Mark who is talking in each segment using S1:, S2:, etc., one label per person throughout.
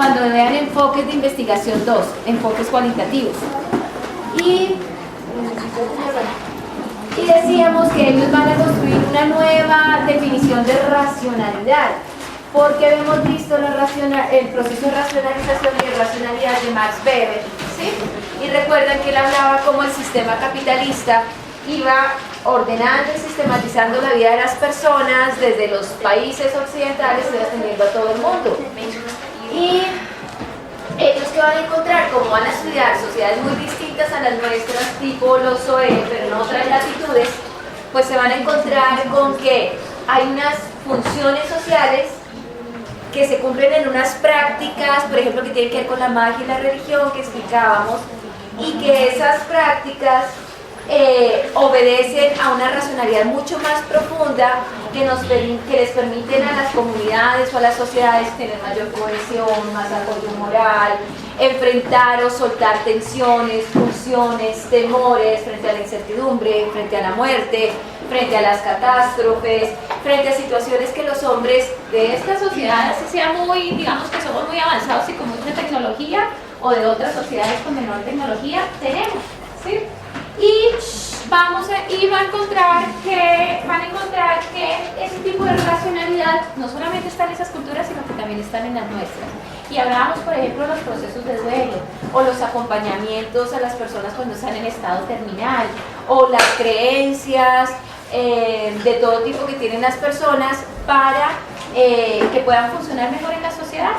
S1: cuando vean enfoques de investigación 2, enfoques cualitativos. Y decíamos que ellos van a construir una nueva definición de racionalidad, porque habíamos visto el proceso de racionalización y de racionalidad de Max Weber, ¿sí? Y recuerdan que él hablaba cómo el sistema capitalista iba ordenando y sistematizando la vida de las personas desde los países occidentales y extendiendo a todo el mundo. Y ellos que van a encontrar, como van a estudiar sociedades muy distintas a las nuestras, tipo los OE, pero en otras latitudes, pues se van a encontrar con que hay unas funciones sociales que se cumplen en unas prácticas, por ejemplo, que tienen que ver con la magia y la religión que explicábamos, y que esas prácticas obedecen a una racionalidad mucho más profunda que les permiten a las comunidades o a las sociedades tener mayor cohesión, más apoyo moral, enfrentar o soltar tensiones, pulsiones, temores frente a la incertidumbre, frente a la muerte, frente a las catástrofes, frente a situaciones que los hombres de esta sociedad, así sea muy, digamos que somos muy avanzados y con mucha tecnología, o de otras sociedades con menor tecnología, tenemos, ¿sí? Y van a encontrar que ese tipo de racionalidad no solamente está en esas culturas, sino que también están en las nuestras. Y hablábamos, por ejemplo, de los procesos de duelo, o los acompañamientos a las personas cuando están en estado terminal, o las creencias de todo tipo que tienen las personas para que puedan funcionar mejor en la sociedad.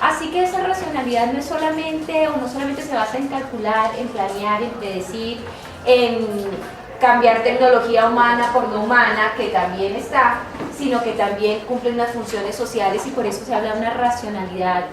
S1: Así que esa racionalidad no solamente se basa en calcular, en planear, en predecir, en cambiar tecnología humana por no humana, que también está, sino que también cumple unas funciones sociales, y por eso se habla de una racionalidad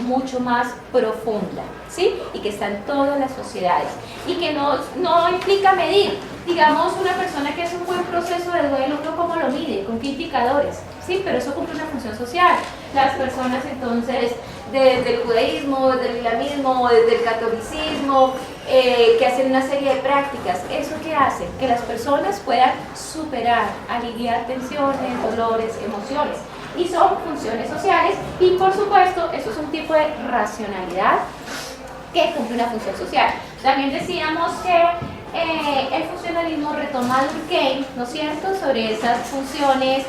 S1: mucho más profunda, ¿sí? Y que está en todas las sociedades, y que no implica medir. Digamos, una persona que hace un buen proceso de duelo, ¿uno cómo lo mide? ¿Con qué indicadores? Sí, pero eso cumple una función social. Las personas entonces desde el judaísmo, desde el islamismo, desde el catolicismo, que hacen una serie de prácticas, ¿eso qué hace? Que las personas puedan superar, aliviar tensiones, dolores, emociones, y son funciones sociales, y por supuesto eso es un tipo de racionalidad que cumple una función social. También decíamos que el funcionalismo retoma a Durkheim, ¿no es cierto?, sobre esas funciones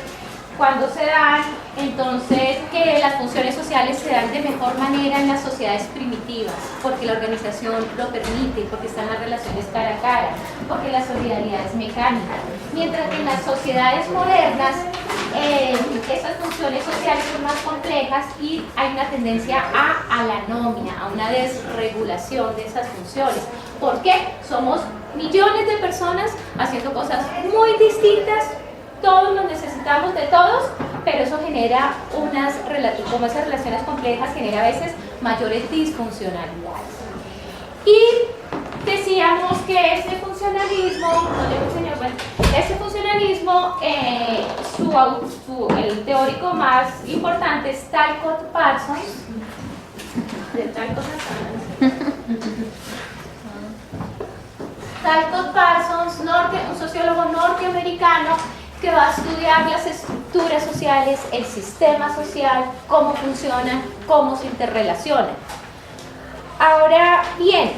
S1: cuando se dan, entonces que las funciones sociales se dan de mejor manera en las sociedades primitivas, porque la organización lo permite, porque están las relaciones cara a cara, porque la solidaridad es mecánica, mientras que en las sociedades modernas esas funciones sociales son más complejas y hay una tendencia a la anomia, a una desregulación de esas funciones. ¿Por qué? Somos millones de personas haciendo cosas muy distintas, todos nos necesitamos de todos, pero eso genera como esas relaciones complejas, genera a veces mayores disfuncionalidades. Y decíamos que ese funcionalismo, el teórico más importante es Talcott Parsons, Talcott Parsons, un sociólogo norteamericano que va a estudiar las estructuras sociales, el sistema social, cómo funcionan, cómo se interrelacionan. Ahora bien,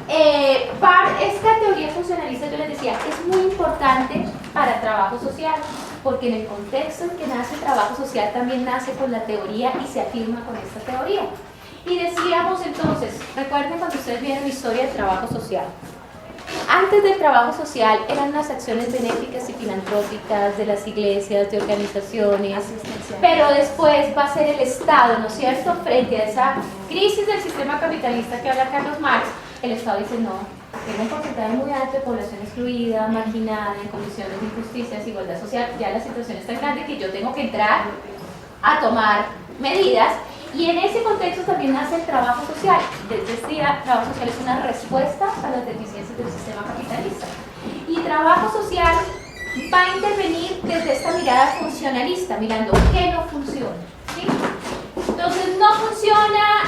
S1: esta teoría funcionalista, yo les decía, es muy importante para el trabajo social, porque en el contexto en que nace el trabajo social también nace con la teoría y se afirma con esta teoría. Y decíamos entonces, recuerden cuando ustedes vieron historia del trabajo social. Antes del trabajo social eran las acciones benéficas y filantrópicas de las iglesias, de organizaciones, pero después va a ser el Estado, ¿no es cierto? Frente a esa crisis del sistema capitalista que habla Carlos Marx, el Estado dice no, tiene un porcentaje muy alto de población excluida, marginada, en condiciones de injusticia, desigualdad social, ya la situación es tan grande que yo tengo que entrar a tomar medidas. Y en ese contexto también nace el trabajo social. Desde este día, el trabajo social es una respuesta a las deficiencias del sistema capitalista. Y trabajo social va a intervenir desde esta mirada funcionalista, mirando qué no funciona, ¿sí? Entonces, no funciona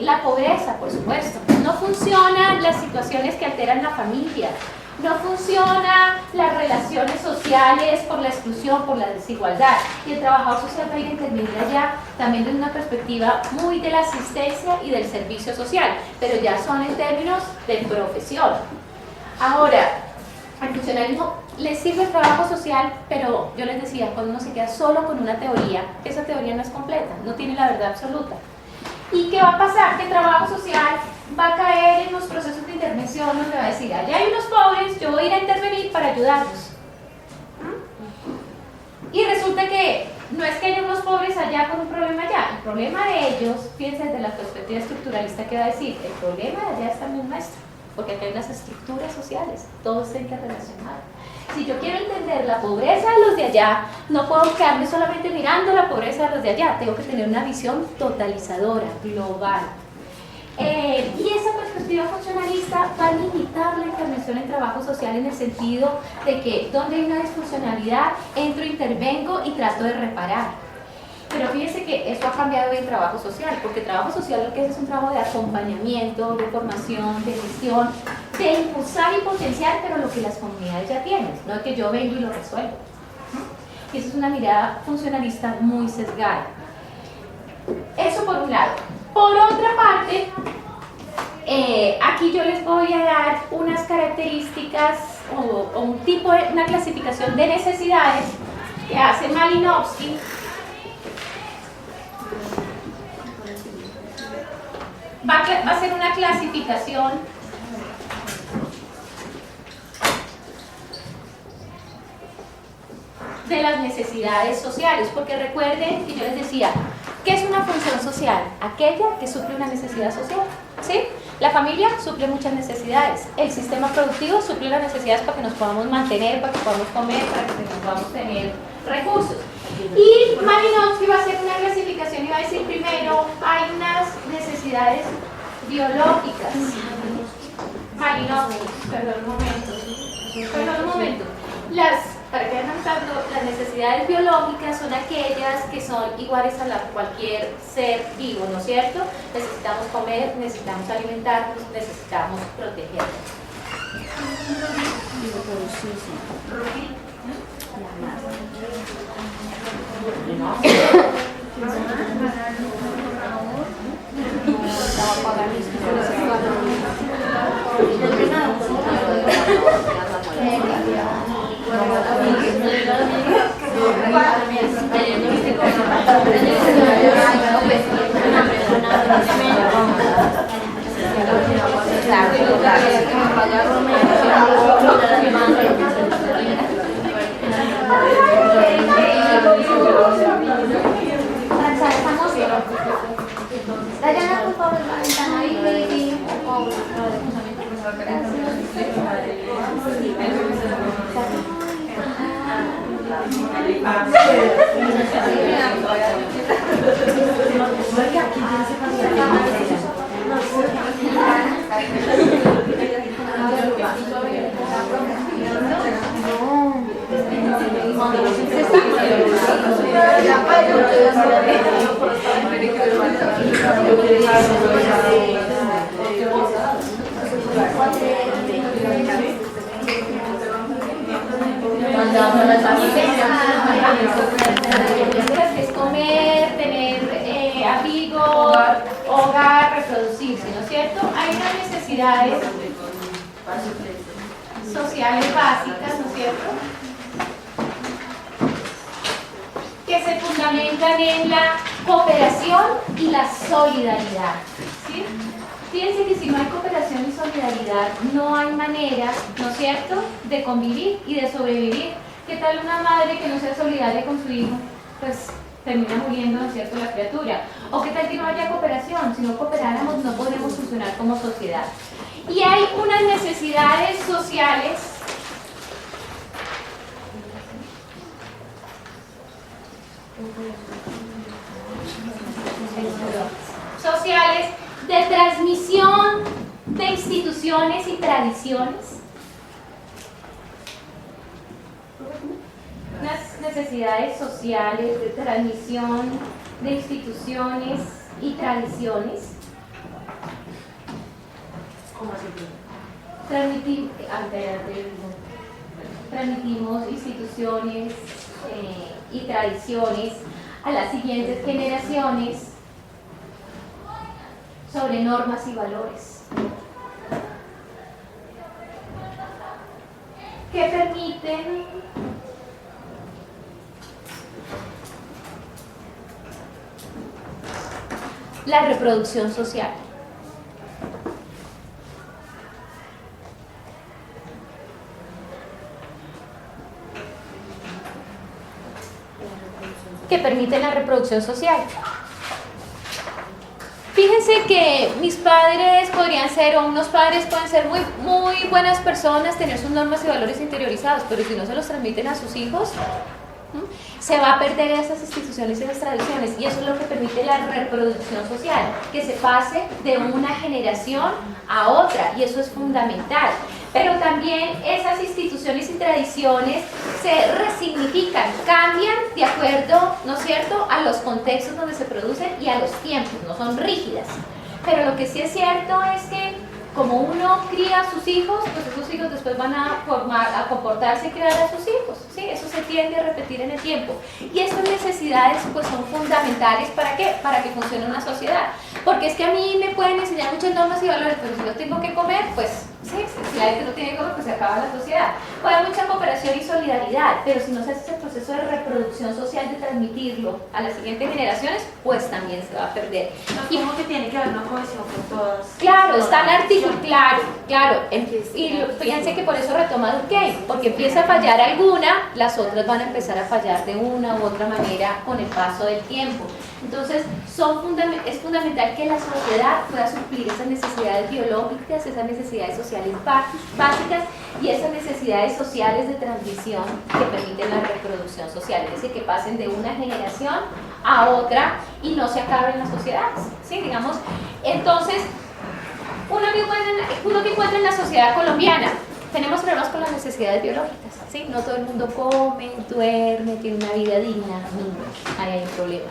S1: la pobreza, por supuesto. No funcionan las situaciones que alteran la familia. No funciona las relaciones sociales por la exclusión, por la desigualdad. Y el trabajador social va a ir a intervenir allá también desde una perspectiva muy de la asistencia y del servicio social, pero ya son en términos de profesión. Ahora, al funcionalismo le sirve el trabajo social, pero yo les decía, cuando uno se queda solo con una teoría, esa teoría no es completa, no tiene la verdad absoluta. ¿Y qué va a pasar? Que el trabajo social va a caer en los procesos de intervención donde va a decir, allá hay unos pobres, yo voy a ir a intervenir para ayudarlos. Y resulta que no es que haya unos pobres allá con un problema allá, el problema de ellos, fíjense desde la perspectiva estructuralista que va a decir, el problema de allá es también nuestro, porque aquí hay unas estructuras sociales, todo está interrelacionado. Si yo quiero entender la pobreza de los de allá, no puedo quedarme solamente mirando la pobreza de los de allá, tengo que tener una visión totalizadora, global. Y esa perspectiva funcionalista va a limitar la intervención en trabajo social en el sentido de que donde hay una disfuncionalidad, entro, intervengo y trato de reparar. Pero fíjense que eso ha cambiado en trabajo social, porque trabajo social lo que es un trabajo de acompañamiento, de formación, de gestión, de impulsar y potenciar, pero lo que las comunidades ya tienen, no es que yo vengo y lo resuelvo. Y eso es una mirada funcionalista muy sesgada. Eso por un lado. Por otra parte, aquí yo les voy a dar unas características o un tipo de, una clasificación de necesidades que hace Malinowski. Va a hacer una clasificación de las necesidades sociales, porque recuerden que yo les decía, ¿qué es una función social? Aquella que suple una necesidad social, ¿sí? La familia suple muchas necesidades, el sistema productivo suple las necesidades para que nos podamos mantener, para que podamos comer, para que podamos tener recursos. Y Malinowski va a hacer una clasificación y va a decir primero, hay unas necesidades biológicas. Malinowski, perdón un momento. Para que vayan notando, las necesidades biológicas son aquellas que son iguales a cualquier ser vivo, ¿no es cierto? Necesitamos comer, necesitamos alimentarnos, necesitamos protegernos. Dayana, por favor, la ventana ahí, baby. Es comer, tener abrigo, hogar, reproducirse, ¿no es cierto? Hay unas necesidades sociales básicas, ¿no es cierto?, que se fundamentan en la cooperación y la solidaridad, ¿sí? Fíjense que si no hay cooperación y solidaridad, no hay manera, ¿no es cierto?, de convivir y de sobrevivir. ¿Qué tal una madre que no sea solidaria con su hijo? Pues termina muriendo, ¿no es cierto?, la criatura. ¿O qué tal que no haya cooperación? Si no cooperáramos, no podremos funcionar como sociedad. Y hay unas necesidades sociales de transmisión de instituciones y tradiciones. Unas necesidades sociales de transmisión de instituciones y tradiciones. transmitimos instituciones y tradiciones a las siguientes generaciones sobre normas y valores que permiten la reproducción social. Que permiten la reproducción social. Fíjense que mis padres podrían ser, o unos padres pueden ser muy buenas personas, tener sus normas y valores interiorizados, pero si no se los transmiten a sus hijos, se va a perder esas instituciones y esas tradiciones, y eso es lo que permite la reproducción social, que se pase de una generación a otra, y eso es fundamental. Pero también esas instituciones y tradiciones se resignifican, cambian de acuerdo, ¿no es cierto?, a los contextos donde se producen y a los tiempos, no son rígidas. Pero lo que sí es cierto es que como uno cría a sus hijos, pues esos hijos después van a comportarse y criar a sus hijos, ¿sí? Eso se tiende a repetir en el tiempo. Y estas necesidades pues son fundamentales, ¿para qué? Para que funcione una sociedad. Porque es que a mí me pueden enseñar muchas normas y valores, pero si no tengo que comer, pues sí, si la gente no tiene que comer, pues se acaba la sociedad. Puede haber mucha cooperación y solidaridad, pero si no se hace ese proceso de reproducción social, de transmitirlo a las siguientes generaciones, pues también se va a perder.
S2: Y como que tiene que haber una cohesión con todas.
S1: Claro, están articulados, claro. Y fíjense que por eso retoma Durkheim, porque empieza a fallar alguna, las otras van a empezar a fallar de una u otra manera con el paso del tiempo. Entonces, es fundamental que la sociedad pueda suplir esas necesidades biológicas, esas necesidades sociales básicas y esas necesidades sociales de transmisión que permiten la reproducción social, es decir, que pasen de una generación a otra y no se acaben las sociedades, ¿sí? Digamos, entonces, uno que encuentra en la sociedad colombiana, tenemos problemas con las necesidades biológicas, ¿sí? No todo el mundo come, duerme, tiene una vida digna, ahí hay un problema.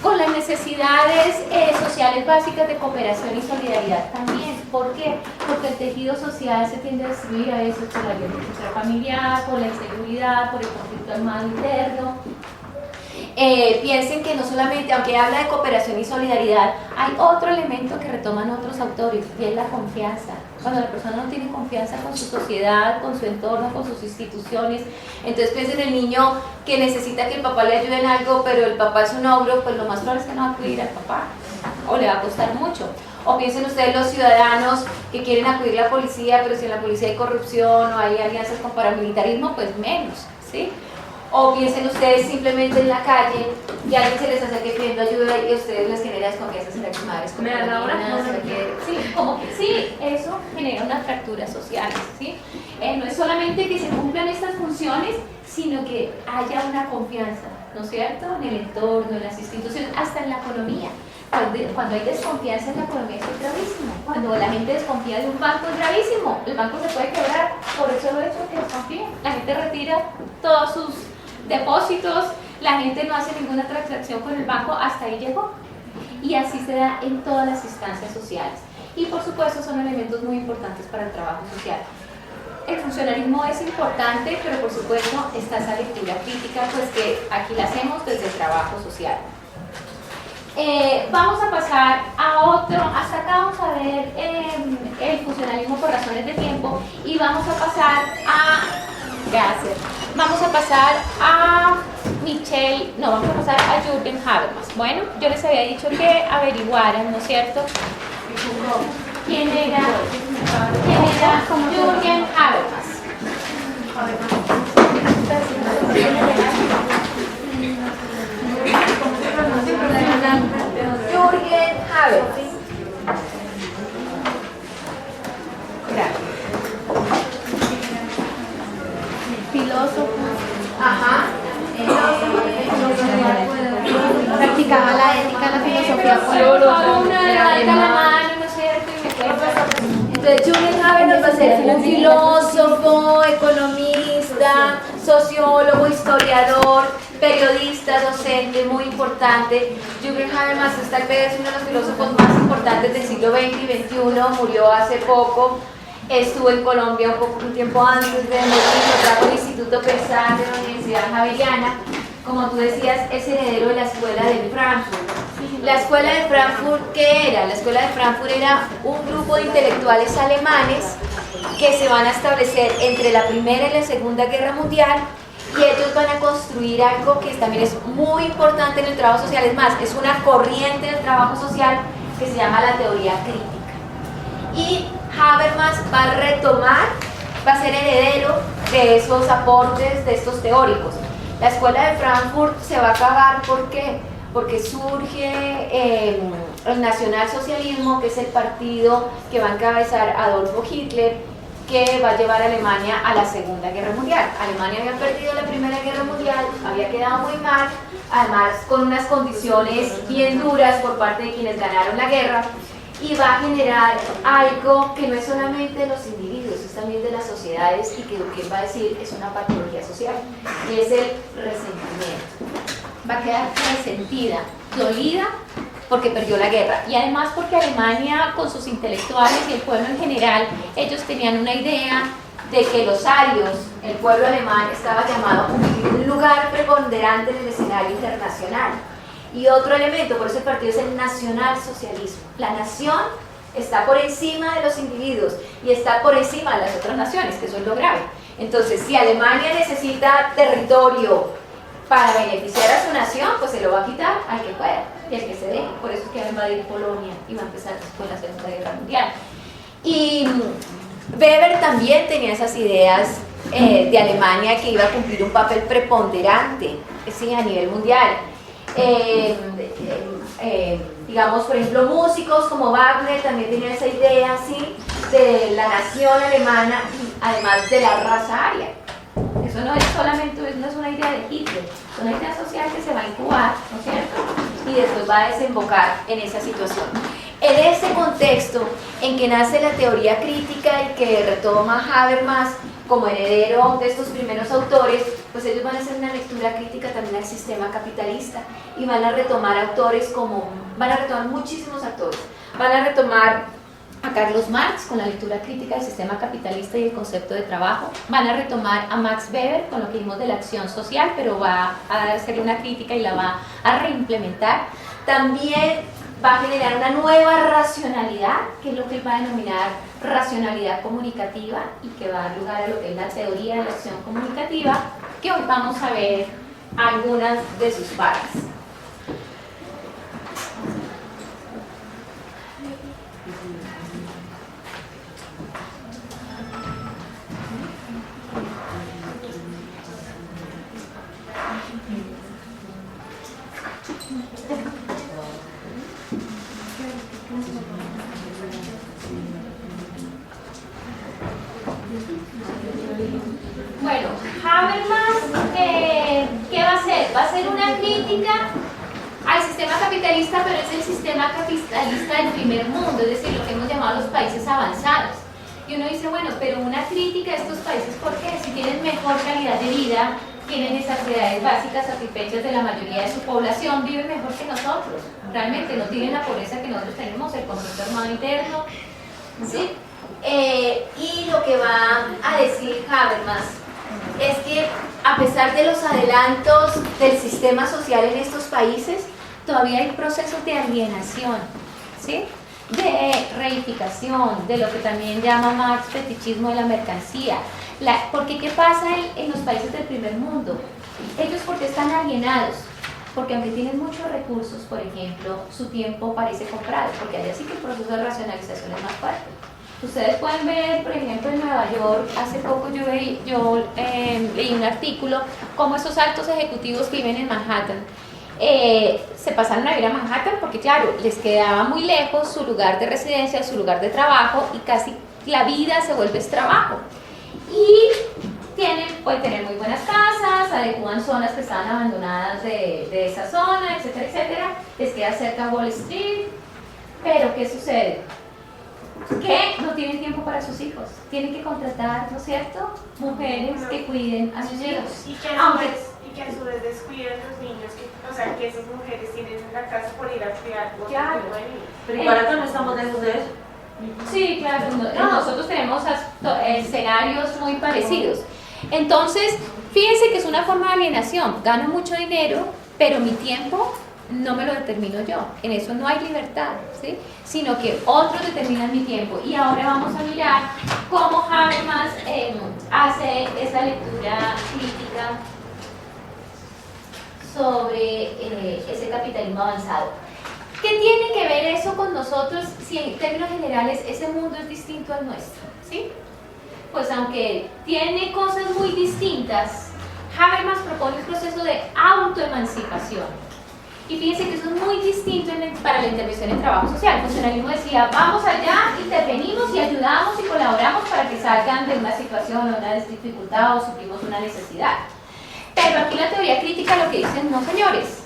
S1: Con las necesidades sociales básicas de cooperación y solidaridad también. ¿Por qué? Porque el tejido social se tiende a destruir a veces por la violencia familiar, por la inseguridad, por el conflicto armado interno. Piensen que no solamente, aunque habla de cooperación y solidaridad, hay otro elemento que retoman otros autores, y es la confianza. Cuando la persona no tiene confianza con su sociedad, con su entorno, con sus instituciones, entonces piensen en el niño que necesita que el papá le ayude en algo, pero el papá es un ogro, pues lo más probable es que no va a acudir al papá, o le va a costar mucho. O piensen ustedes los ciudadanos que quieren acudir a la policía, pero si en la policía hay corrupción o hay alianzas con paramilitarismo, pues menos, ¿sí? O piensen ustedes simplemente en la calle y a alguien se les acerca pidiendo ayuda y a ustedes les genera desconfianza, ¿será que madres
S2: ¿Me dan la hora?
S1: Sí, como que sí, eso genera una fractura social, ¿sí? No es solamente que se cumplan estas funciones, sino que haya una confianza, ¿no es cierto?, en el entorno, en las instituciones, hasta en la economía. Cuando hay desconfianza en la economía es gravísimo. Cuando la gente desconfía de un banco es gravísimo. El banco se puede quebrar por el solo hecho de que desconfía. La gente retira todos sus depósitos, la gente no hace ninguna transacción con el banco, hasta ahí llegó. Y así se da en todas las instancias sociales. Y por supuesto son elementos muy importantes para el trabajo social. El funcionalismo es importante, pero por supuesto está esa lectura crítica, pues que aquí la hacemos desde el trabajo social. Vamos a pasar a otro, hasta acá vamos a ver el funcionalismo por razones de tiempo y vamos a pasar a vamos a pasar a vamos a pasar a Jürgen Habermas. Bueno, yo les había dicho que averiguaran, ¿no es cierto?, quién era Jürgen Habermas. Jürgen Habermas.
S2: Filósofo.
S1: Ajá.
S2: Practicaba la ética, la filosofía.
S1: Entonces Jürgen Habermas va a ser un filósofo, economista, sociólogo, historiador, periodista, docente, muy importante. Jürgen Habermas es tal vez uno de los filósofos más importantes del siglo XX y XXI, murió hace poco. estuvo en Colombia un tiempo antes de morir, lo trajo al Instituto Pesar de la Universidad Javeriana. Como tú decías, es heredero de la Escuela de Frankfurt. La Escuela de Frankfurt, ¿qué era? La Escuela de Frankfurt era un grupo de intelectuales alemanes que se van a establecer entre la Primera y la Segunda Guerra Mundial, y ellos van a construir algo que también es muy importante en el trabajo social. Es más, es una corriente del trabajo social que se llama la teoría crítica. Y Habermas va a retomar, va a ser heredero de esos aportes de estos teóricos. La Escuela de Frankfurt se va a acabar, ¿por qué? Porque surge el nacionalsocialismo, que es el partido que va a encabezar Adolfo Hitler, que va a llevar a Alemania a la Segunda Guerra Mundial. Alemania había perdido la Primera Guerra Mundial, había quedado muy mal, además con unas condiciones bien duras por parte de quienes ganaron la guerra, y va a generar algo que no es solamente de los individuos, es también de las sociedades, y que Durkheim va a decir es una patología social, y es el resentimiento. Va a quedar resentida, dolida, porque perdió la guerra, y además porque Alemania, con sus intelectuales y el pueblo en general, ellos tenían una idea de que los arios, el pueblo alemán, estaba llamado a cumplir un lugar preponderante en el escenario internacional. Y otro elemento, por eso el partido es el nacionalsocialismo. La nación está por encima de los individuos y está por encima de las otras naciones, que eso es lo grave. Entonces, si Alemania necesita territorio para beneficiar a su nación, pues se lo va a quitar al que pueda y al que se deje. Por eso es que va a invadir Polonia y va a empezar después la Segunda Guerra Mundial. Y Weber también tenía esas ideas de Alemania, que iba a cumplir un papel preponderante, sí, a nivel mundial. Digamos, por ejemplo, músicos como Wagner también tenían esa idea, ¿sí?, de la nación alemana, además de la raza aria. Eso no es solamente, no es una idea de Hitler, es una idea social que se va a incubar, ¿no es cierto?, y después va a desembocar en esa situación. En ese contexto en que nace la teoría crítica y que retoma Habermas como heredero de estos primeros autores, pues ellos van a hacer una lectura crítica también al sistema capitalista, y van a retomar autores como, van a retomar muchísimos autores, van a retomar a Carlos Marx con la lectura crítica del sistema capitalista y el concepto de trabajo, van a retomar a Max Weber con lo que vimos de la acción social, pero va a hacerle una crítica y la va a reimplementar. También va a generar una nueva racionalidad, que es lo que él va a denominar racionalidad comunicativa, y que va a dar lugar a lo que es la teoría de la acción comunicativa, que hoy vamos a ver algunas de sus partes. Bueno, Habermas, ¿qué va a hacer? Va a hacer una crítica al sistema capitalista, pero es el sistema capitalista del primer mundo, es decir, lo que hemos llamado los países avanzados. Y uno dice, bueno, pero una crítica a estos países, ¿por qué? Si tienen mejor calidad de vida, tienen necesidades básicas satisfechas de la mayoría de su población, viven mejor que nosotros, realmente no tienen la pobreza que nosotros tenemos, el conflicto armado interno, ¿sí? Y lo que va a decir Habermas es que, a pesar de los adelantos del sistema social en estos países, todavía hay procesos de alienación, ¿sí?, de reificación, de lo que también llama Marx fetichismo de la mercancía. Porque ¿qué pasa en los países del primer mundo? Ellos, porque están alienados, porque aunque tienen muchos recursos, por ejemplo, su tiempo parece comprado, porque allá sí que el proceso de racionalización es más fuerte. Ustedes pueden ver, por ejemplo, en Nueva York, hace poco yo leí un artículo, cómo esos altos ejecutivos que viven en Manhattan se pasaron a vivir a Manhattan porque, claro, les quedaba muy lejos su lugar de residencia, su lugar de trabajo, y casi la vida se vuelve trabajo. Y pueden tener muy buenas casas, adecuan zonas que estaban abandonadas de esa zona, etcétera, etcétera. Les queda cerca Wall Street, pero ¿qué sucede? Que no tienen tiempo para sus hijos, tienen que contratar, ¿no es cierto?, mujeres que cuiden a sus hijos.
S3: Y que a su vez descuiden los niños, o sea, que esas mujeres tienen en la casa por ir a criar.
S1: Claro.
S4: Pero igual acá no estamos lejos de eso.
S1: Sí, claro, nosotros tenemos escenarios muy parecidos. Entonces, fíjense que es una forma de alienación. Gano mucho dinero, pero mi tiempo no me lo determino yo. En eso no hay libertad, ¿sí? Sino que otros determinan mi tiempo. Y ahora vamos a mirar cómo Habermas hace esa lectura crítica sobre ese capitalismo avanzado. ¿Qué tiene que ver eso con nosotros si en términos generales ese mundo es distinto al nuestro? ¿Sí? Pues aunque tiene cosas muy distintas, Habermas propone un proceso de autoemancipación. Y fíjense que eso es muy distinto para la intervención en trabajo social. El funcionalismo decía, vamos allá, intervenimos y ayudamos y colaboramos para que salgan de una situación o una dificultad o suplimos una necesidad. Pero aquí la teoría crítica lo que dicen, no señores,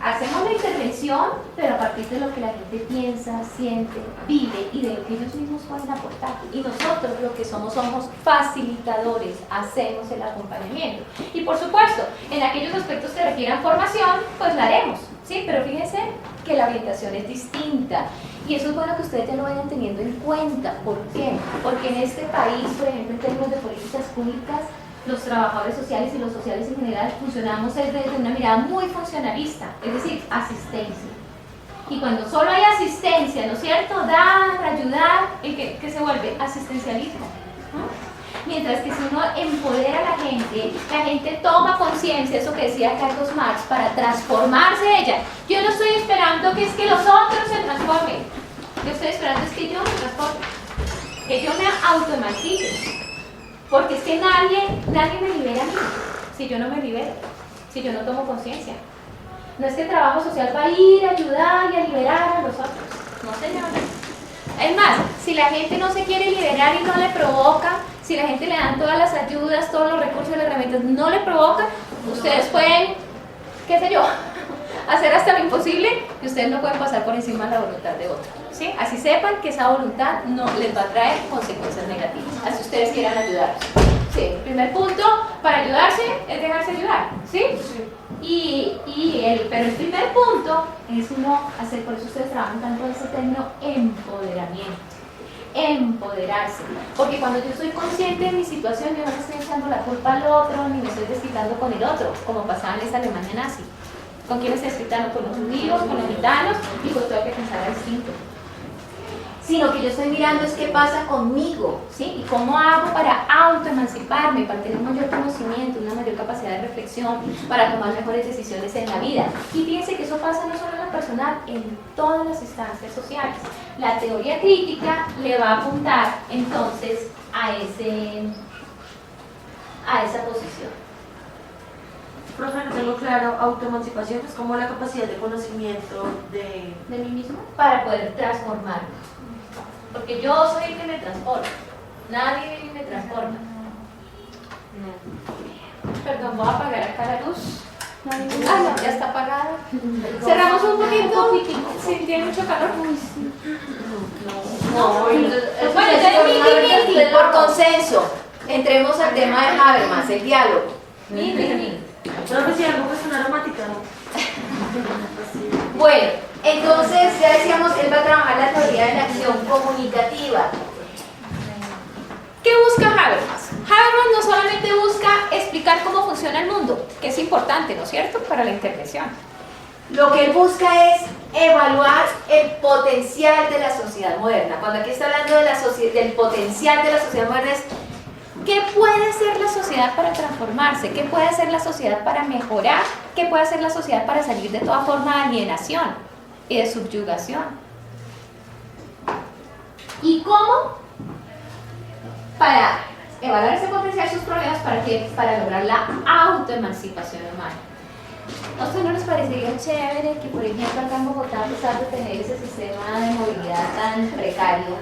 S1: hacemos la intervención, pero a partir de lo que la gente piensa, siente, vive y de lo que ellos mismos pueden aportar. Y nosotros lo que somos facilitadores, hacemos el acompañamiento. Y por supuesto, en aquellos aspectos que requieran formación, pues la haremos, ¿sí? Pero fíjense que la orientación es distinta. Y eso es bueno que ustedes ya lo vayan teniendo en cuenta. ¿Por qué? Porque en este país, por ejemplo, en términos de políticas públicas, los trabajadores sociales y los sociales en general funcionamos desde una mirada muy funcionalista, es decir, asistencia. Y cuando solo hay asistencia, ¿no es cierto? Dar, ayudar, ¿qué se vuelve? Asistencialismo. ¿No? Mientras que si uno empodera a la gente toma conciencia, eso que decía Carlos Marx, para transformarse ella. Yo no estoy esperando que es que los otros se transformen. Yo estoy esperando es que yo me transforme, que yo me autoemancipe. Porque es que nadie me libera a mí si yo no me libero, si yo no tomo conciencia. No es que el trabajo social va a ir a ayudar y a liberar a los otros. No, señores. Es más, si la gente no se quiere liberar y no le provoca, si la gente le dan todas las ayudas, todos los recursos y las herramientas, no le provoca, ustedes pueden, qué sé yo, hacer hasta lo imposible y ustedes no pueden pasar por encima de la voluntad de otro. ¿Sí? Así sepan que esa voluntad no les va a traer consecuencias negativas, así ustedes quieran ayudarlos. Sí, el primer punto para ayudarse es dejarse ayudar, ¿sí? Pero el primer punto es uno hacer, por eso ustedes trabajan tanto ese término empoderamiento, empoderarse, porque cuando yo soy consciente de mi situación, yo no me estoy echando la culpa al otro, ni me estoy desquitando con el otro, como pasaba en esa Alemania nazi. ¿Con quiénes se desquitan? Con los judíos, con los gitanos, y con todo el que pensara distinto. Sino que yo estoy mirando es qué pasa conmigo, ¿sí? Y cómo hago para autoemanciparme, para tener un mayor conocimiento, una mayor capacidad de reflexión, para tomar mejores decisiones en la vida. Y fíjense que eso pasa no solo en lo personal, en todas las instancias sociales. La teoría crítica le va a apuntar entonces a esa posición.
S4: Profe, no tengo claro, autoemancipación es como la capacidad de conocimiento de
S1: mí mismo para poder transformarme. Porque yo soy el que me transforma, nadie me transforma. Perdón, voy a apagar acá la luz. Ah, no, ya está apagada. Cerramos un poquito. Sí, tiene mucho calor. Bueno, entonces, por consenso, entremos al tema de Habermas, el diálogo.
S4: Creo que si algo es una aromática, ¿no?
S1: Bueno, entonces ya decíamos, él va a trabajar la teoría de la acción comunicativa. ¿Qué busca Habermas? Habermas no solamente busca explicar cómo funciona el mundo, que es importante, ¿no es cierto?, para la intervención. Lo que él busca es evaluar el potencial de la sociedad moderna. Cuando aquí está hablando de del potencial de la sociedad moderna es ¿qué puede hacer la sociedad para transformarse? ¿Qué puede hacer la sociedad para mejorar? ¿Qué puede hacer la sociedad para salir de toda forma de alienación y de subyugación? ¿Y cómo? Para evaluar ese potencial, sus problemas, para lograr la autoemancipación humana. ¿A ustedes no les parecería chévere que, por ejemplo, acá en Bogotá, a pesar de tener ese sistema de movilidad tan precario,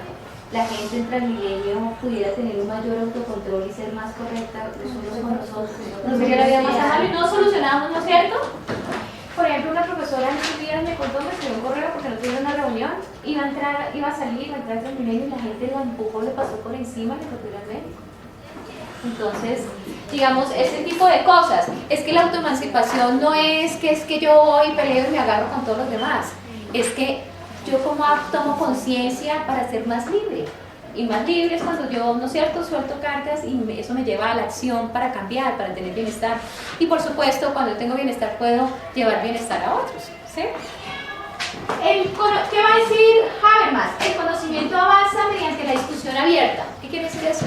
S1: la gente en Transmilenio pudiera tener un mayor autocontrol y ser más correcta los unos con los otros? ¿No sería la vida más amable? Y no solucionamos, ¿no es cierto? Por ejemplo, una profesora en estos días me contó, me escribió un correo porque no tuvieron una reunión, iba a salir, iba a entrar a Transmilenio y la gente la empujó, le pasó por encima, le tocó al medio. Entonces, digamos, ese tipo de cosas. Es que la autoemancipación no es que yo voy, peleo y me agarro con todos los demás. Es que yo como tomo conciencia para ser más libre. Y más libre es cuando yo, ¿no es cierto?, suelto cargas y eso me lleva a la acción para cambiar, para tener bienestar. Y por supuesto, cuando yo tengo bienestar puedo llevar bienestar a otros, ¿sí? ¿Qué va a decir Habermas? El conocimiento avanza mediante la discusión abierta. ¿Qué quiere decir eso?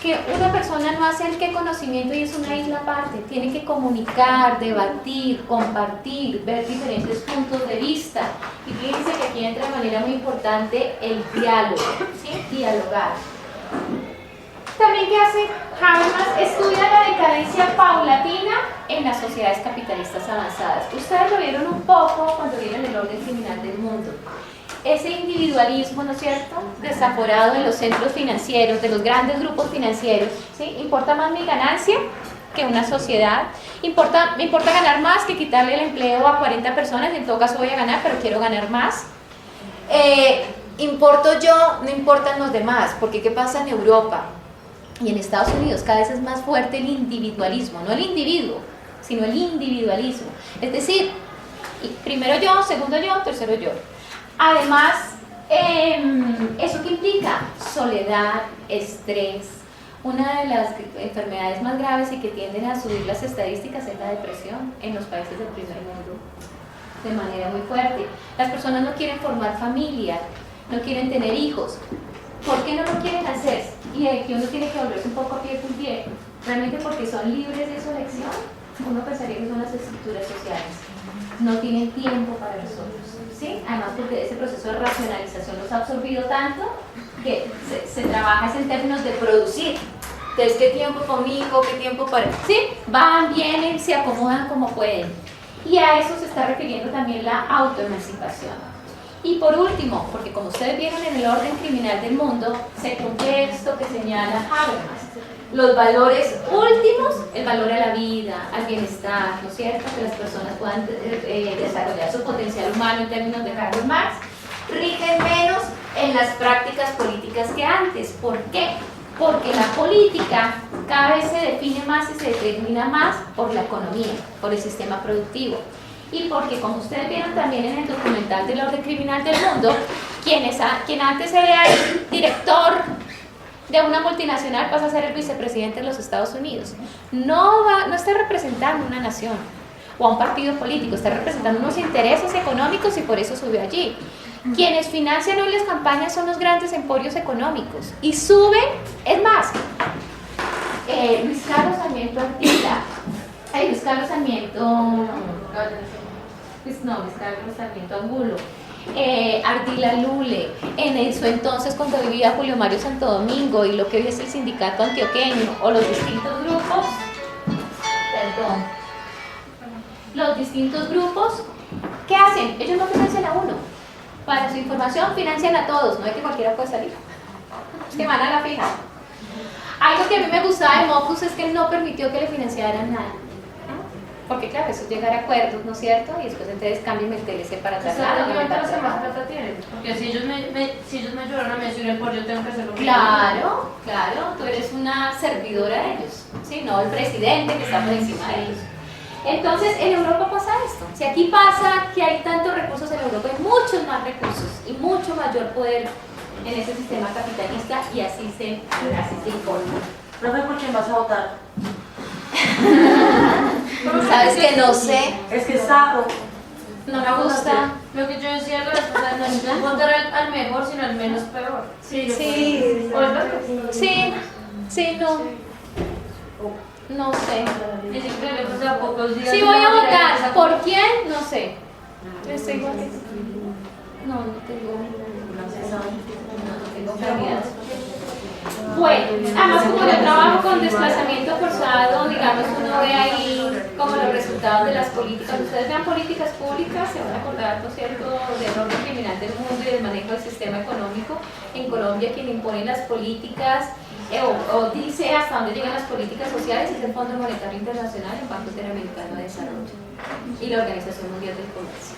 S1: Que una persona no hace el que conocimiento y es una isla aparte, tiene que comunicar, debatir, compartir, ver diferentes puntos de vista. Y fíjense que aquí entra de manera muy importante el diálogo, ¿sí? Dialogar. También, ¿qué hace Habermas? Estudia la decadencia paulatina en las sociedades capitalistas avanzadas. Ustedes lo vieron un poco cuando vieron el orden criminal del mundo. Ese individualismo, ¿no es cierto?, desaforado de los centros financieros, de los grandes grupos financieros, ¿sí? Importa más mi ganancia que una sociedad. Me importa ganar más que quitarle el empleo a 40 personas, en todo caso voy a ganar, pero quiero ganar más. Importo yo, no importan los demás, porque ¿qué pasa en Europa y en Estados Unidos? Cada vez es más fuerte el individualismo, no el individuo, sino el individualismo. Es decir, primero yo, segundo yo, tercero yo. Además, ¿eso qué implica? Soledad, estrés. Una de las enfermedades más graves y que tienden a subir las estadísticas es la depresión en los países del primer mundo, de manera muy fuerte. Las personas no quieren formar familia, no quieren tener hijos. ¿Por qué no lo quieren hacer? Y aquí uno tiene que volverse un poco a pie con pie. Realmente porque son libres de su elección. Uno pensaría que son las estructuras sociales. No tienen tiempo para nosotros, ¿sí? Además porque ese proceso de racionalización los ha absorbido tanto que se trabaja en términos de producir. Entonces, ¿qué tiempo conmigo? ¿Qué tiempo para...? ¿Sí? Van, vienen, se acomodan como pueden. Y a eso se está refiriendo también la autoemancipación. Y por último, porque como ustedes vieron en el orden criminal del mundo, se cumple esto que señala Habermas. Los valores últimos, el valor a la vida, al bienestar, ¿no es cierto? Que las personas puedan desarrollar su potencial humano en términos de Karl Marx, rigen menos en las prácticas políticas que antes. ¿Por qué? Porque la política cada vez se define más y se determina más por la economía, por el sistema productivo. Y porque, como ustedes vieron también en el documental del orden criminal del mundo, quien antes era el director de una multinacional pasa a ser el vicepresidente de los Estados Unidos. No está representando una nación o a un partido político, está representando unos intereses económicos y por eso subió allí. Quienes financian hoy las campañas son los grandes emporios económicos y suben, es más, Luis Carlos Sarmiento Angulo, Ardila Lule, en su entonces cuando vivía Julio Mario Santo Domingo y lo que hoy es el sindicato antioqueño o los distintos grupos, ¿qué hacen? Ellos no financian a uno, para su información financian a todos, no es que cualquiera puede salir, es que van a la fija. Algo que a mí me gustaba de Mocus es que él no permitió que le financiaran nada. Porque claro, eso es llegar a acuerdos, ¿no es cierto? Y después entonces cambian el TLC para trasladar.
S4: Los que más plata tienen. Porque si ellos me ayudaron a mencionar el por yo tengo que hacerlo.
S1: Claro, tú eres una servidora de ellos, ¿sí? No el presidente que está por encima de ellos. Entonces, en Europa pasa esto. Si aquí pasa que hay tantos recursos en Europa, hay muchos más recursos y mucho mayor poder en ese sistema capitalista y así se informa.
S4: Profe, ¿por quién vas a votar?
S1: ¿Sabes que no sé?
S4: Es que saco.
S1: No me gusta.
S4: Lo que yo decía la vez pasada, no es votar al mejor, sino al menos peor.
S1: Sí, no sé.
S4: Es increíble, o sea, pocos días.
S1: Sí voy a votar. ¿Por quién? No sé. Estoy igual que... No tengo candidatos. Bueno, además como yo trabajo con desplazamiento forzado, digamos, uno ve ahí como los resultados de las políticas. Ustedes vean políticas públicas, se van a acordar, ¿no es cierto?, del orden criminal del mundo y del manejo del sistema económico. En Colombia quien impone las políticas o dice hasta dónde llegan las políticas sociales es el Fondo Monetario Internacional, el Banco Interamericano de Desarrollo y la Organización Mundial del Comercio.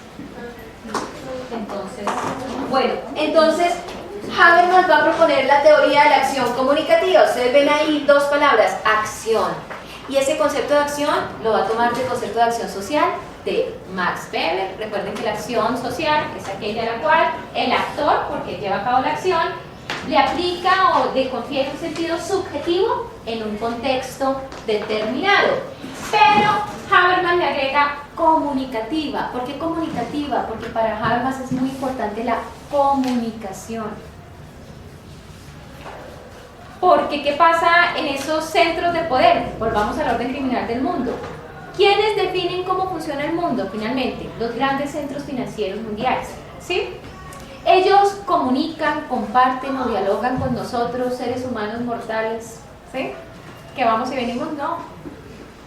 S1: Entonces, Habermas va a proponer la teoría de la acción comunicativa. Ustedes ven ahí dos palabras, acción. Y ese concepto de acción lo va a tomar del concepto de acción social de Max Weber. Recuerden que la acción social es aquella a la cual el actor, porque lleva a cabo la acción, le aplica o le confiere un sentido subjetivo en un contexto determinado. Pero Habermas le agrega comunicativa. ¿Por qué comunicativa? Porque para Habermas es muy importante la comunicación. Porque ¿qué pasa en esos centros de poder? Volvamos al orden criminal del mundo. ¿Quiénes definen cómo funciona el mundo finalmente? Los grandes centros financieros mundiales, ¿sí? Ellos comunican, comparten o dialogan con nosotros, seres humanos mortales, ¿sí? Que vamos y venimos, no.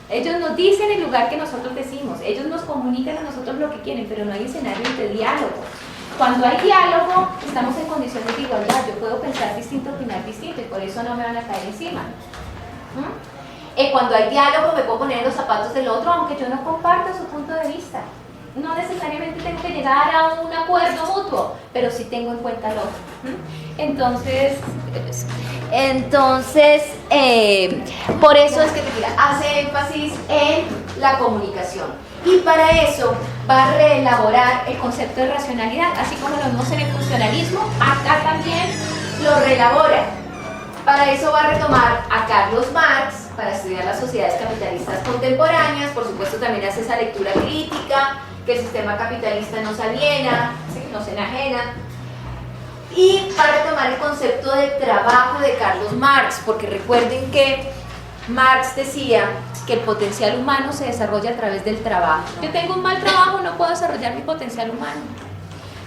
S1: Ellos nos dicen el lugar que nosotros decimos, ellos nos comunican a nosotros lo que quieren, pero no hay escenarios de diálogo. Cuando hay diálogo, estamos en condiciones de igualdad. Yo puedo pensar distinto, opinar distinto, y por eso no me van a caer encima. Cuando hay diálogo, me puedo poner en los zapatos del otro, aunque yo no comparta su punto de vista. No necesariamente tengo que llegar a un acuerdo mutuo, pero sí tengo en cuenta el otro. Entonces, por eso es que hace énfasis en la comunicación. Y para eso va a reelaborar el concepto de racionalidad, así como lo vemos en el funcionalismo, acá también lo reelabora. Para eso va a retomar a Carlos Marx para estudiar las sociedades capitalistas contemporáneas. Por supuesto también hace esa lectura crítica, que el sistema capitalista nos aliena, ¿sí? Nos enajena. Y va a retomar el concepto de trabajo de Carlos Marx, porque recuerden que Marx decía que el potencial humano se desarrolla a través del trabajo. Yo tengo un mal trabajo, no puedo desarrollar mi potencial humano.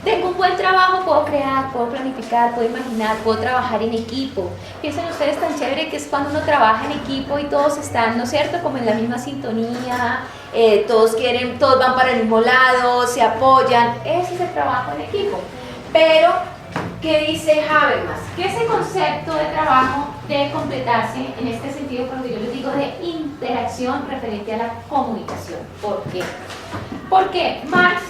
S1: Tengo un buen trabajo, puedo crear, puedo planificar, puedo imaginar, puedo trabajar en equipo. Piensen ustedes tan chévere que es cuando uno trabaja en equipo y todos están, ¿no es cierto?, como en la misma sintonía, todos van para el mismo lado, se apoyan. Ese es el trabajo en equipo. Pero, ¿qué dice Habermas? Que ese concepto de trabajo debe completarse en este sentido cuando yo les digo de interacción referente a la comunicación. ¿Por qué? Porque Marx,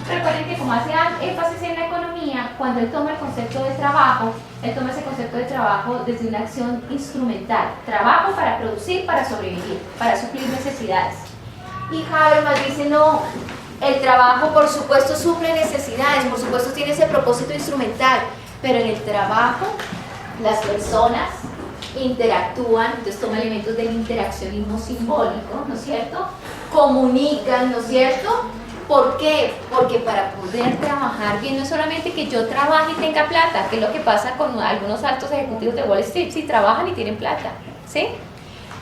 S1: recuerden que como hace énfasis en la economía, cuando él toma el concepto de trabajo, él toma ese concepto de trabajo desde una acción instrumental. Trabajo para producir, para sobrevivir, para suplir necesidades. Y Habermas dice, no, el trabajo por supuesto suple necesidades, por supuesto tiene ese propósito instrumental, pero en el trabajo las personas interactúan, entonces toma elementos del interaccionismo simbólico, ¿no es cierto? Comunican, ¿no es cierto? ¿Por qué? Porque para poder trabajar bien no es solamente que yo trabaje y tenga plata, que es lo que pasa con algunos altos ejecutivos de Wall Street, sí trabajan y tienen plata, ¿sí?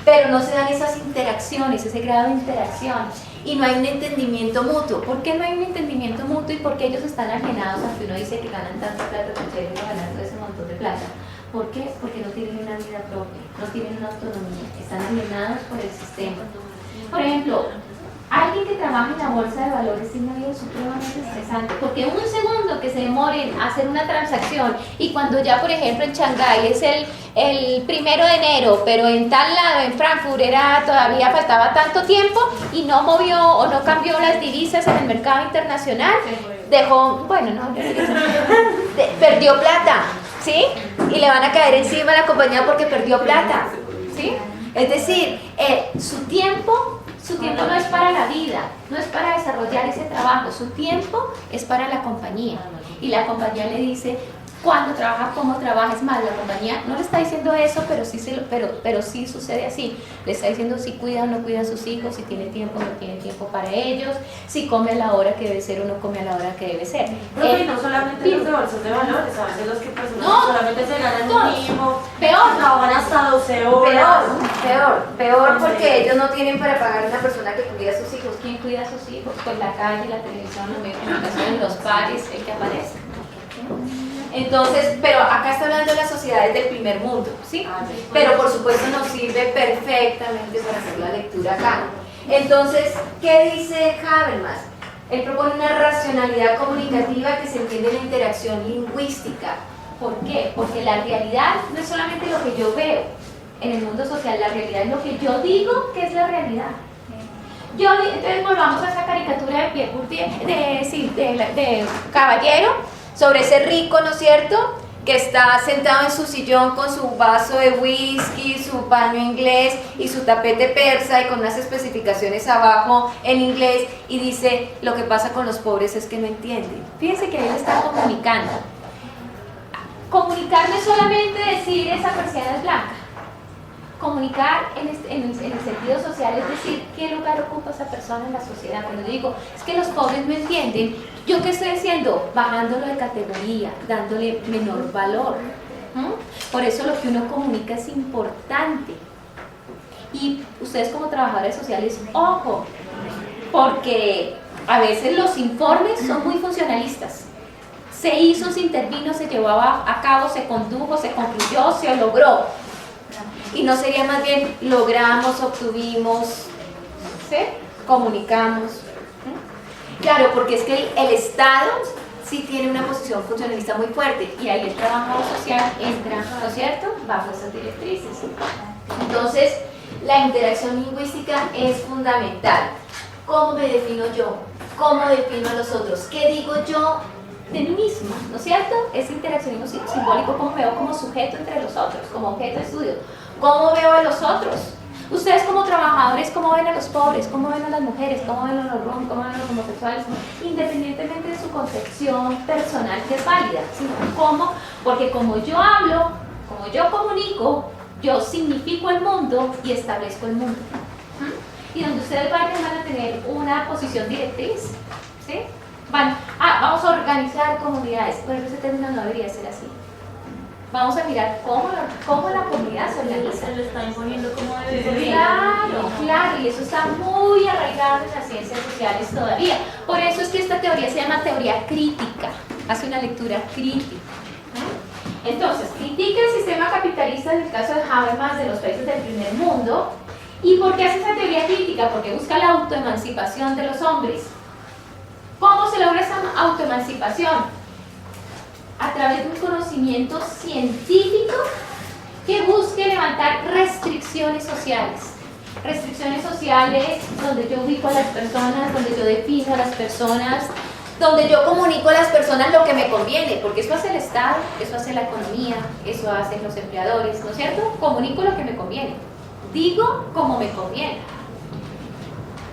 S1: Pero no se dan esas interacciones, ese grado de interacción, y no hay un entendimiento mutuo. ¿Por qué no hay un entendimiento mutuo y por qué ellos están alienados aunque uno dice que ganan tanta plata, tan chévere ganando ese montón de plata? ¿Por qué? Porque no tienen una vida propia, no tienen una autonomía, están alienados por el sistema. Por ejemplo, alguien que trabaja en la bolsa de valores tiene una vida supremamente estresante, porque un segundo que se demoren a hacer una transacción, y cuando ya por ejemplo en Shanghái es el 1 de enero, pero en tal lado, en Frankfurt, todavía faltaba tanto tiempo y no movió o no cambió las divisas en el mercado internacional, perdió plata, ¿sí? Y le van a caer encima a la compañía porque perdió plata, ¿sí? Es decir, su tiempo no es para la vida, no es para desarrollar ese trabajo, su tiempo es para la compañía. Y la compañía le dice cuándo trabaja, cómo trabaja. Es más, la compañía no le está diciendo eso, pero sí sucede así. Le está diciendo si cuida o no cuida a sus hijos, si tiene tiempo o no tiene tiempo para ellos, si come a la hora que debe ser o no come a la hora que debe ser.
S4: Pero no solamente los de bolsas de valores, a veces los que personas solamente se ganan un mínimo,
S1: peor,
S4: trabajan hasta 12 horas.
S1: Peor porque ellos no tienen para pagar a una persona que cuida a sus hijos. ¿Quién cuida a sus hijos? Pues la calle, la televisión, los medios de comunicación, los pares, el que aparece. Entonces, pero acá está hablando de las sociedades del primer mundo, ¿sí? Pero por supuesto nos sirve perfectamente para hacer la lectura acá. Entonces, ¿qué dice Habermas? Él propone una racionalidad comunicativa que se entiende en la interacción lingüística. ¿Por qué? Porque la realidad no es solamente lo que yo veo en el mundo social, la realidad es lo que yo digo que es la realidad. Entonces volvamos a esa caricatura de Pierre Bourdieu, de Caballero, sobre ese rico, ¿no es cierto?, que está sentado en su sillón con su vaso de whisky, su paño inglés y su tapete persa y con unas especificaciones abajo en inglés y dice, lo que pasa con los pobres es que no entienden. Fíjense que él está comunicando. Comunicar no es solamente decir esa persiana es blanca. Comunicar en el sentido social es decir qué lugar ocupa esa persona en la sociedad. Cuando yo digo, es que los pobres no entienden, ¿yo qué estoy haciendo? Bajándolo de categoría, dándole menor valor. Por eso lo que uno comunica es importante. Y ustedes como trabajadores sociales, ojo, porque a veces los informes son muy funcionalistas. Se hizo, se intervino, se llevó a cabo, se condujo, se concluyó, se logró. Y no sería más bien logramos, obtuvimos, ¿sí? Comunicamos. Claro, porque es que el Estado sí tiene una posición funcionalista muy fuerte y ahí el trabajador social entra, ¿no es cierto?, bajo esas directrices. Entonces, la interacción lingüística es fundamental. ¿Cómo me defino yo? ¿Cómo defino a los otros? ¿Qué digo yo de mí misma? ¿No es cierto? Ese interaccionismo simbólico, ¿cómo me veo como sujeto entre los otros, como objeto de estudio? ¿Cómo veo a los otros? Ustedes como trabajadores, ¿cómo ven a los pobres? ¿Cómo ven a las mujeres? ¿Cómo ven a los rom? ¿Cómo ven a los homosexuales? Independientemente de su concepción personal, que es válida, sino cómo, porque como yo hablo, como yo comunico, yo significo el mundo y establezco el mundo. Y donde ustedes van a tener una posición directriz, ¿sí? Vamos a organizar comunidades, pero ese término no debería ser así. Vamos a mirar cómo la comunidad se organiza.
S3: Se lo está imponiendo como debe ser.
S1: Claro, y eso está muy arraigado en las ciencias sociales todavía. Por eso es que esta teoría se llama teoría crítica, hace una lectura crítica. Entonces, critica el sistema capitalista en el caso de Habermas de los países del primer mundo. ¿Y por qué hace esa teoría crítica? Porque busca la autoemancipación de los hombres. ¿Cómo se logra esa autoemancipación? A través de un conocimiento científico que busque levantar restricciones sociales. Restricciones sociales donde yo ubico a las personas, donde yo defino a las personas, donde yo comunico a las personas lo que me conviene, porque eso hace el Estado, eso hace la economía, eso hacen los empleadores, ¿no es cierto? Comunico lo que me conviene, digo como me conviene.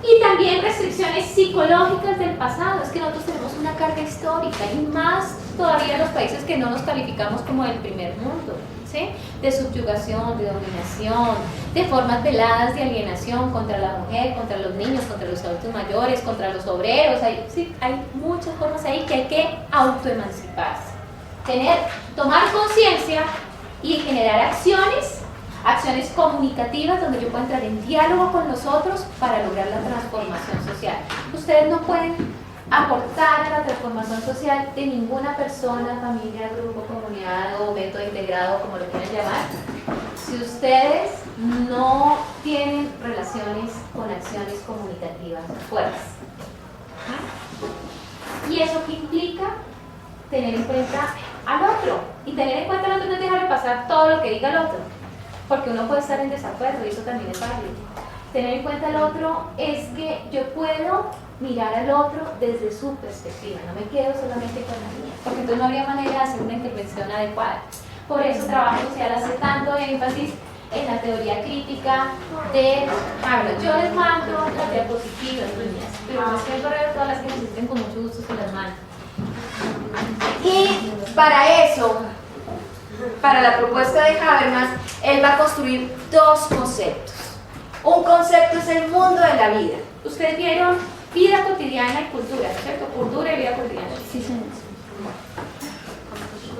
S1: Y también restricciones psicológicas del pasado, es que nosotros tenemos una carga histórica y más todavía en los países que no nos calificamos como del primer mundo, ¿sí? De subyugación, de dominación, de formas veladas de alienación contra la mujer, contra los niños, contra los adultos mayores, contra los obreros, hay muchas formas ahí que hay que autoemanciparse, tomar conciencia y generar acciones comunicativas donde yo pueda entrar en diálogo con los otros para lograr la transformación social. Ustedes no pueden aportar a la transformación social de ninguna persona, familia, grupo, comunidad o método integrado, como lo quieran llamar, si ustedes no tienen relaciones con acciones comunicativas fuertes. ¿Y eso qué implica? Tener en cuenta al otro. Y tener en cuenta al otro no es dejar pasar todo lo que diga el otro, porque uno puede estar en desacuerdo y eso también es válido. Tener en cuenta al otro es que yo puedo mirar al otro desde su perspectiva, no me quedo solamente con la mía, porque entonces no habría manera de hacer una intervención adecuada. Por eso trabajo social hace tanto énfasis en la teoría crítica de Habermas. Yo les mando las diapositivas, niñas, pero no es que el correo, todas las que necesiten con mucho gusto se las mando. Y para eso, para la propuesta de Habermas, él va a construir dos conceptos. Un concepto es el mundo de la vida. Ustedes vieron vida cotidiana y cultura, ¿cierto? Cultura y vida cotidiana.
S2: Sí, señor.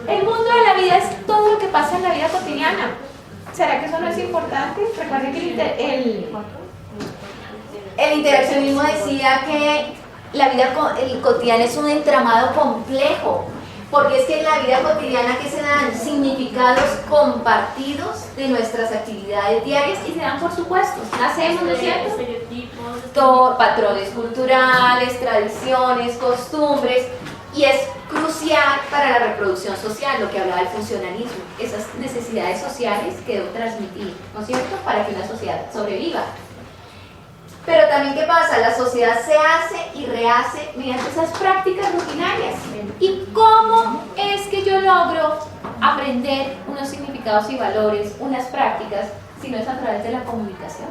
S1: El mundo de la vida es todo lo que pasa en la vida cotidiana. ¿Será que eso no es importante? Recuerden que el interaccionismo decía que la vida cotidiana es un entramado complejo, porque es que en la vida cotidiana que se dan significados compartidos de nuestras actividades diarias y se dan por supuestos. Nacemos, ¿no es cierto?
S3: Estereotipos,
S1: patrones culturales, tradiciones, costumbres, y es crucial para la reproducción social, lo que hablaba del funcionalismo, esas necesidades sociales que debo transmitir, ¿no es cierto?, para que una sociedad sobreviva. Pero también, ¿qué pasa? La sociedad se hace y rehace mediante esas prácticas rutinarias. ¿Y cómo es que yo logro aprender unos significados y valores, unas prácticas, sino es a través de la comunicación.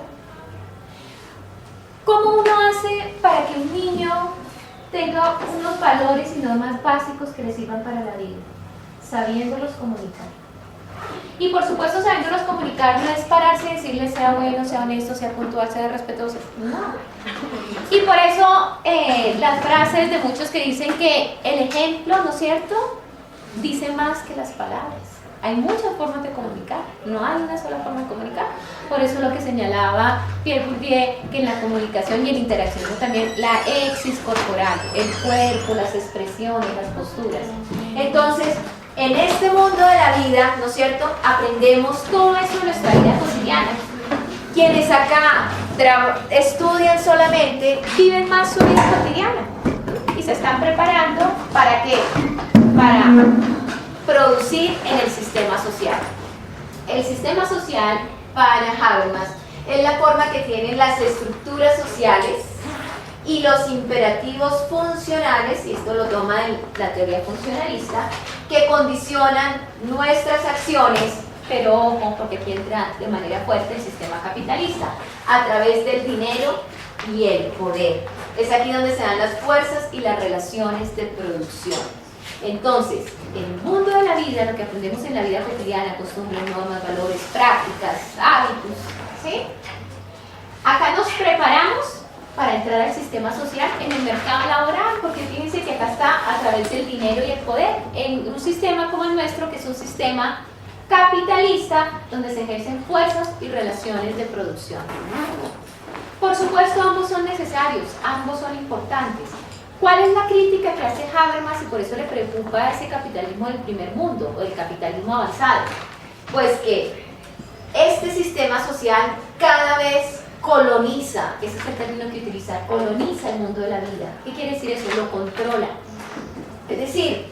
S1: ¿Cómo uno hace para que un niño tenga unos valores y normas básicos que le sirvan para la vida? Sabiéndolos comunicar. Y por supuesto, sabiéndolos comunicar no es pararse y decirle sea bueno, sea honesto, sea puntual, sea respetuoso. No. Y por eso las frases de muchos que dicen que el ejemplo, ¿no es cierto?, dice más que las palabras. Hay muchas formas de comunicar, no hay una sola forma de comunicar. Por eso lo que señalaba Pierre Bourdieu, que en la comunicación y en la interacción también la exis corporal, el cuerpo, las expresiones, las posturas. Entonces, en este mundo de la vida, ¿no es cierto?, aprendemos todo eso en nuestra vida cotidiana. Quienes acá estudian solamente, viven más su vida cotidiana y se están preparando ¿para qué? Para producir en el sistema social. El sistema social, para Habermas, es la forma que tienen las estructuras sociales y los imperativos funcionales, y esto lo toma de la teoría funcionalista, que condicionan nuestras acciones, pero ojo, porque aquí entra de manera fuerte el sistema capitalista, a través del dinero y el poder. Es aquí donde se dan las fuerzas y las relaciones de producción. Entonces, en el mundo de la vida, lo que aprendemos en la vida cotidiana, costumbres, normas, valores, prácticas, hábitos, ¿sí? Acá nos preparamos para entrar al sistema social en el mercado laboral, porque fíjense que acá está a través del dinero y el poder, en un sistema como el nuestro, que es un sistema capitalista, donde se ejercen fuerzas y relaciones de producción. Por supuesto, ambos son necesarios, ambos son importantes. ¿Cuál es la crítica que hace Habermas y por eso le preocupa ese capitalismo del primer mundo o el capitalismo avanzado? Pues que este sistema social cada vez coloniza, ese es el término que utiliza, coloniza el mundo de la vida. ¿Qué quiere decir eso? Lo controla. Es decir,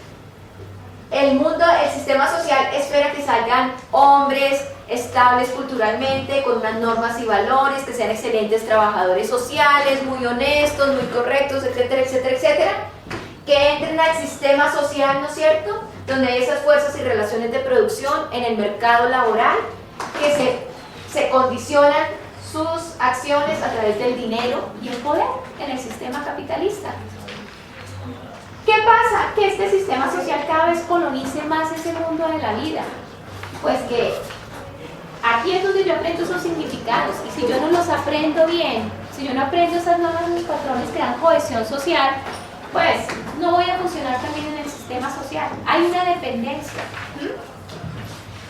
S1: el mundo, el sistema social espera que salgan hombres estables culturalmente, con unas normas y valores, que sean excelentes trabajadores sociales, muy honestos, muy correctos, etcétera, etcétera, etcétera, que entren al sistema social, ¿no es cierto?, donde hay esas fuerzas y relaciones de producción en el mercado laboral, que se condicionan sus acciones a través del dinero y el poder en el sistema capitalista. ¿Qué pasa? Que este sistema social cada vez colonice más ese mundo de la vida. Pues que aquí es donde yo aprendo esos significados, y si yo no los aprendo bien, si yo no aprendo esas normas y patrones que dan cohesión social, pues no voy a funcionar también en el sistema social. Hay una dependencia.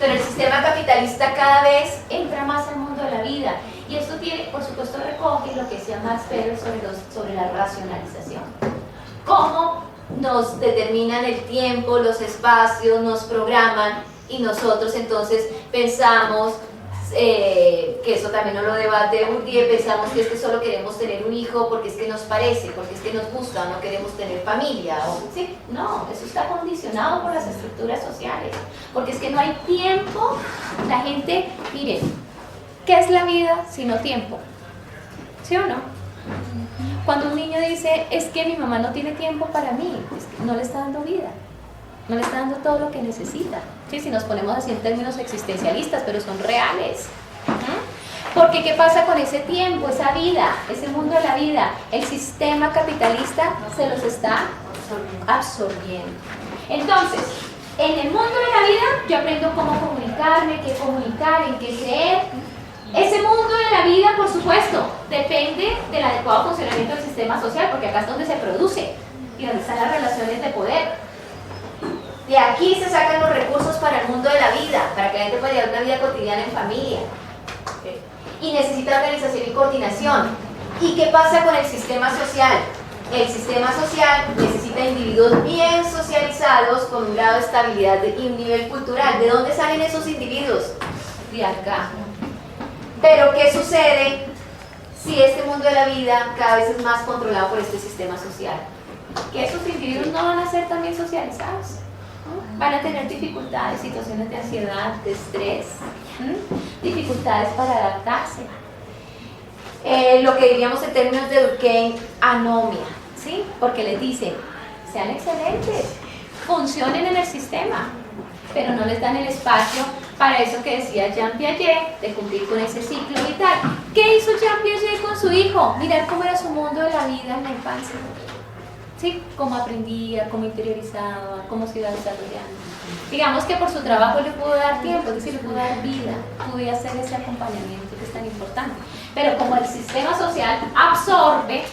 S1: Pero el sistema capitalista cada vez entra más al mundo de la vida, y esto tiene, por supuesto, recoge lo que decía Max Weber sobre la racionalización. Cómo nos determinan el tiempo, los espacios, nos programan, y nosotros entonces pensamos, que eso también no lo debate Bourdieu, pensamos que es que solo queremos tener un hijo porque es que nos parece, porque es que nos gusta, no queremos tener familia, ¿sí? No, eso está condicionado por las estructuras sociales, porque es que no hay tiempo. La gente, miren, ¿qué es la vida sino tiempo? ¿Sí o no? Cuando un niño dice, es que mi mamá no tiene tiempo para mí, es que no le está dando vida, no le está dando todo lo que necesita. ¿Sí? Si nos ponemos así en términos existencialistas, pero son reales. Porque ¿qué pasa con ese tiempo, esa vida, ese mundo de la vida? El sistema capitalista se los está absorbiendo. Entonces, en el mundo de la vida yo aprendo cómo comunicarme, qué comunicar, en qué creer. Ese mundo de la vida, por supuesto, depende del adecuado funcionamiento del sistema social, porque acá es donde se produce y donde están las relaciones de poder. De aquí se sacan los recursos para el mundo de la vida, para que la gente pueda llevar una vida cotidiana en familia. Y necesita organización y coordinación. ¿Y qué pasa con el sistema social? El sistema social necesita individuos bien socializados, con un grado de estabilidad y un nivel cultural. ¿De dónde salen esos individuos? De acá. Pero ¿qué sucede si este mundo de la vida cada vez es más controlado por este sistema social? Que esos individuos no van a ser también socializados. Van a tener dificultades, situaciones de ansiedad, de estrés, dificultades para adaptarse. Lo que diríamos en términos de Durkheim, anomia, ¿sí? Porque les dicen, sean excelentes, funcionen en el sistema, pero no les dan el espacio para eso que decía Jean Piaget, de cumplir con ese ciclo vital. ¿Qué hizo Jean Piaget con su hijo? Mirar cómo era su mundo de la vida en la infancia. ¿Sí? Cómo aprendía, cómo interiorizaba, cómo se iba desarrollando. Digamos que por su trabajo le pudo dar tiempo, es decir, le pudo dar vida, pudo hacer ese acompañamiento que es tan importante. Pero como el sistema social absorbe,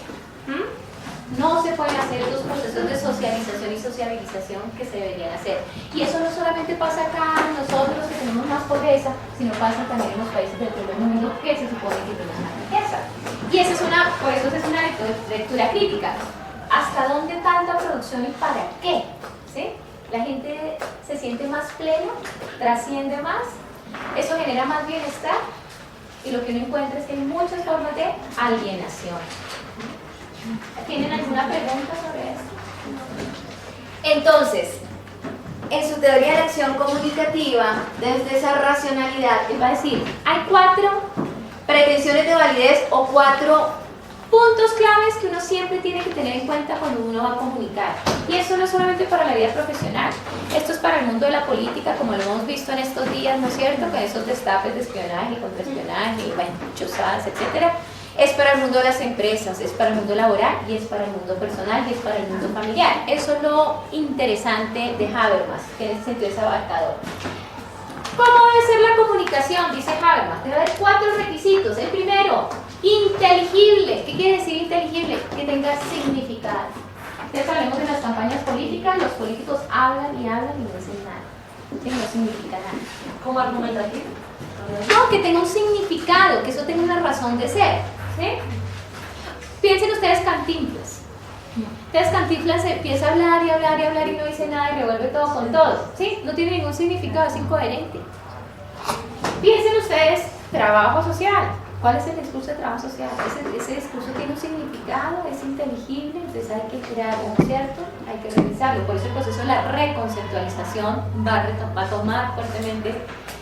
S1: no se pueden hacer los procesos de socialización y sociabilización que se deberían hacer. Y eso no solamente pasa acá nosotros que tenemos más pobreza, sino pasa también en los países del primer mundo que se supone que tienen más riqueza. Y esa es por eso es una lectura crítica. ¿Hasta dónde tanta producción y para qué? ¿Sí? La gente se siente más pleno, trasciende más, eso genera más bienestar y lo que uno encuentra es que hay muchas formas de alienación. ¿Tienen alguna pregunta sobre esto? Entonces, en su teoría de la acción comunicativa, desde esa racionalidad, él va a decir, hay 4 pretensiones de validez o 4 puntos claves que uno siempre tiene que tener en cuenta cuando uno va a comunicar. Y eso no es solamente para la vida profesional, esto es para el mundo de la política, como lo hemos visto en estos días, ¿no es cierto? Con esos destapes de espionaje, contraespionaje, bueno, chozadas, etc. Es para el mundo de las empresas, es para el mundo laboral y es para el mundo personal y es para el mundo familiar. Eso es lo interesante de Habermas, que en ese sentido es abarcador. ¿Cómo debe ser la comunicación? Dice Habermas. Debe haber 4 requisitos. El primero, inteligible. ¿Qué quiere decir inteligible? Que tenga significado. Entonces hablemos de las campañas políticas. Los políticos hablan y hablan y no dicen nada. Que no significa nada.
S4: ¿Como argumentativo?
S1: No, que tenga un significado, que eso tenga una razón de ser. ¿Sí? Piensen ustedes Cantinflas. Entonces Cantinflas empieza a hablar y hablar y hablar y no dice nada y revuelve todo con todo. ¿Sí? No tiene ningún significado, es incoherente. Piensen ustedes trabajo social. ¿Cuál es el discurso de trabajo social? Ese discurso tiene un significado, es inteligible, entonces hay que crearlo, ¿cierto? Hay que revisarlo. Por eso el proceso de la reconceptualización va a tomar fuertemente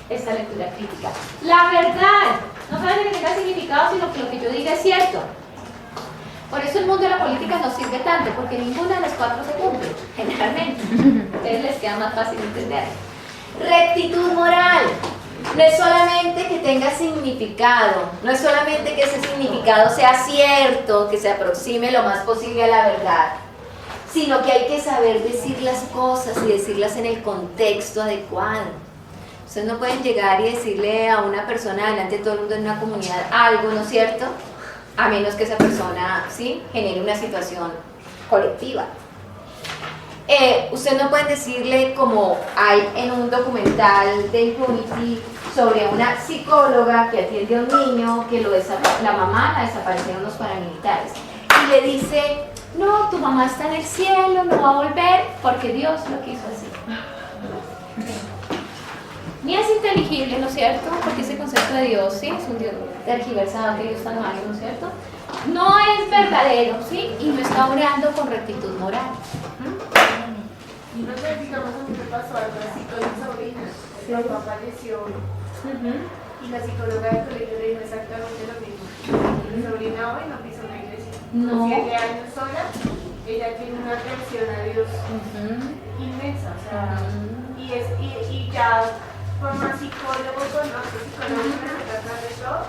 S1: esta lectura crítica. La verdad, no solamente que tenga significado, sino que lo que yo diga es cierto. Por eso el mundo de la política no sirve tanto, porque ninguna de las 4 se cumple, generalmente. Entonces les queda más fácil entender. Rectitud moral. No es solamente que tenga significado, no es solamente que ese significado sea cierto, que se aproxime lo más posible a la verdad, sino que hay que saber decir las cosas y decirlas en el contexto adecuado. Ustedes no pueden llegar y decirle a una persona delante de todo el mundo en una comunidad algo, ¿no es cierto? A menos que esa persona, ¿sí?, genere una situación colectiva. Ustedes no pueden decirle, como hay en un documental de Impunity sobre una psicóloga que atiende a un niño que la mamá la desaparecieron los paramilitares y le dice, no, tu mamá está en el cielo, no va a volver porque Dios lo quiso así. Ni es inteligible, ¿no es cierto? Porque ese concepto de Dios, ¿sí?, es un Dios tergiversado, que Dios está malo, ¿no es cierto? No es verdadero, ¿sí? Y no está obrando con rectitud moral.
S3: No sé, digamos, a mí me pasó algo así con mi sobrina. El papá falleció y la psicóloga del colegio le dijo exactamente lo mismo. Mi sobrina hoy no pisa una iglesia.
S1: No.
S3: 7 años sola, ella tiene una atención a Dios inmensa. O sea, y ya por más psicólogos o no, psicólogos que se tratan de todo.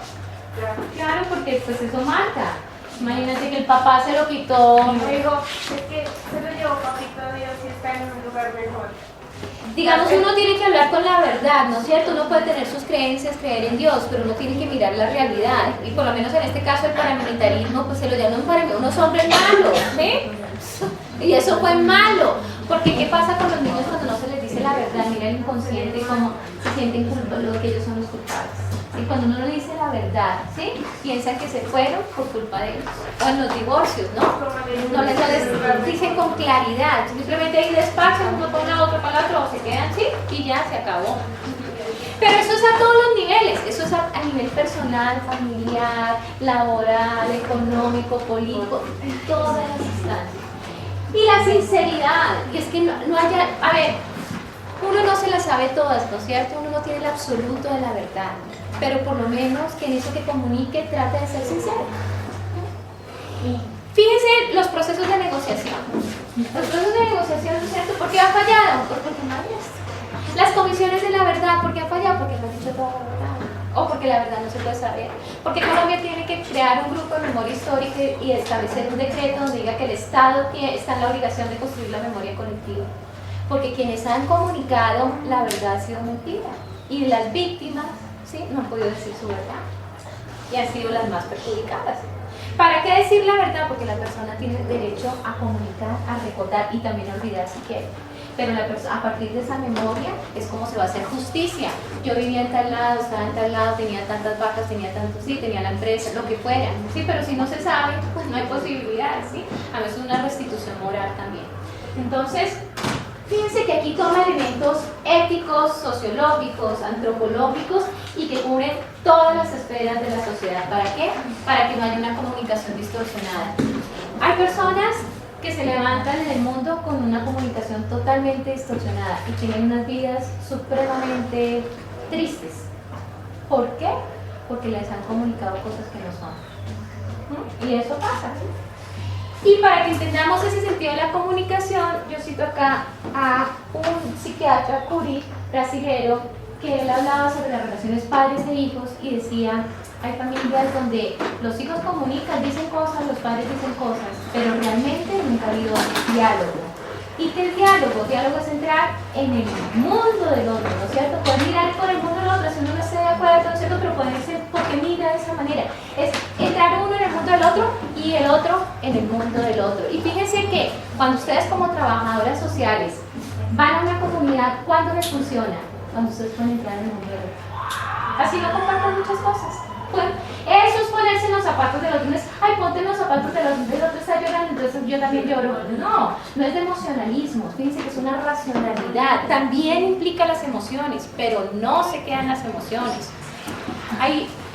S1: Claro, porque pues eso marca. Imagínate que el papá se lo quitó.
S3: Me dijo, es que se lo llevó papito a Dios y está en un lugar mejor.
S1: Digamos, uno tiene que hablar con la verdad, ¿no es cierto? Uno puede tener sus creencias, creer en Dios, pero uno tiene que mirar la realidad. Y por lo menos en este caso el paramilitarismo, pues se lo llaman unos hombres malos, ¿sí? Y eso fue malo. Porque ¿qué pasa con los niños cuando no se les dice la verdad? Mira el inconsciente, cómo se sienten culpables, que ellos son los culpables. Y cuando uno no dice la verdad, ¿sí?, piensan que se fueron por culpa de ellos. O en los divorcios, ¿no? No les dicen con claridad. Simplemente ahí despachan uno para una otra, para la otra, o se quedan, ¿sí?, y ya se acabó. Pero eso es a todos los niveles. Eso es a nivel personal, familiar, laboral, económico, político, en todas las instancias. Y la sinceridad. Y es que no haya... A ver, uno no se las sabe todas, ¿no es cierto? Uno no tiene el absoluto de la verdad. Pero por lo menos que en eso que comunique trate de ser sincero. Fíjense los procesos de negociación. Los procesos de negociación, ¿no es cierto? ¿Por qué han fallado? Porque no hay esto. Las toda la verdad, o porque la verdad no se puede saber, porque Colombia tiene que crear un grupo de memoria histórica y establecer un decreto donde diga que el Estado está en la obligación de construir la memoria colectiva, porque quienes han comunicado la verdad ha sido mentira y las víctimas, ¿sí?, no han podido decir su verdad y han sido las más perjudicadas. ¿Para qué decir la verdad? Porque la persona tiene derecho a comunicar, a recordar y también a olvidar si quiere. Pero la persona, a partir de esa memoria es como se va a hacer justicia. Yo vivía en tal lado, estaba en tal lado, tenía tantas vacas, tenía tanto, sí, tenía la empresa, lo que fuera, sí, pero si no se sabe, pues no hay posibilidad, sí. A veces es una restitución moral también. Entonces, fíjense que aquí toma elementos éticos, sociológicos, antropológicos y que cubren todas las esferas de la sociedad. ¿Para qué? Para que no haya una comunicación distorsionada. Hay personas que se levantan en el mundo con una comunicación totalmente distorsionada y tienen unas vidas supremamente tristes. ¿Por qué? Porque les han comunicado cosas que no son. Y eso pasa. Y para que entendamos ese sentido de la comunicación, yo cito acá a un psiquiatra, Curie, brasilero, que él hablaba sobre las relaciones padres e hijos y decía, hay familias donde los hijos comunican, dicen cosas, los padres dicen cosas, pero realmente nunca ha habido diálogo. ¿Y qué es diálogo? Es entrar en el mundo del otro, ¿no es cierto? Poder mirar por el mundo del otro, si uno no está de acuerdo, ¿no es cierto? Pero puede ser porque mira de esa manera. Es entrar uno en el mundo del otro y el otro en el mundo del otro. Y fíjense que cuando ustedes como trabajadoras sociales van a una comunidad, ¿cuándo les funciona? Cuando ustedes pueden entrar en el mundo del otro. Así no compartan muchas cosas. Bueno, eso es ponerse en los zapatos de los otros. Ay, ponte en los zapatos de los otros, el otro está llorando, entonces yo también lloro. No, no es de emocionalismo, fíjense que es una racionalidad. También implica las emociones, pero no se quedan las emociones.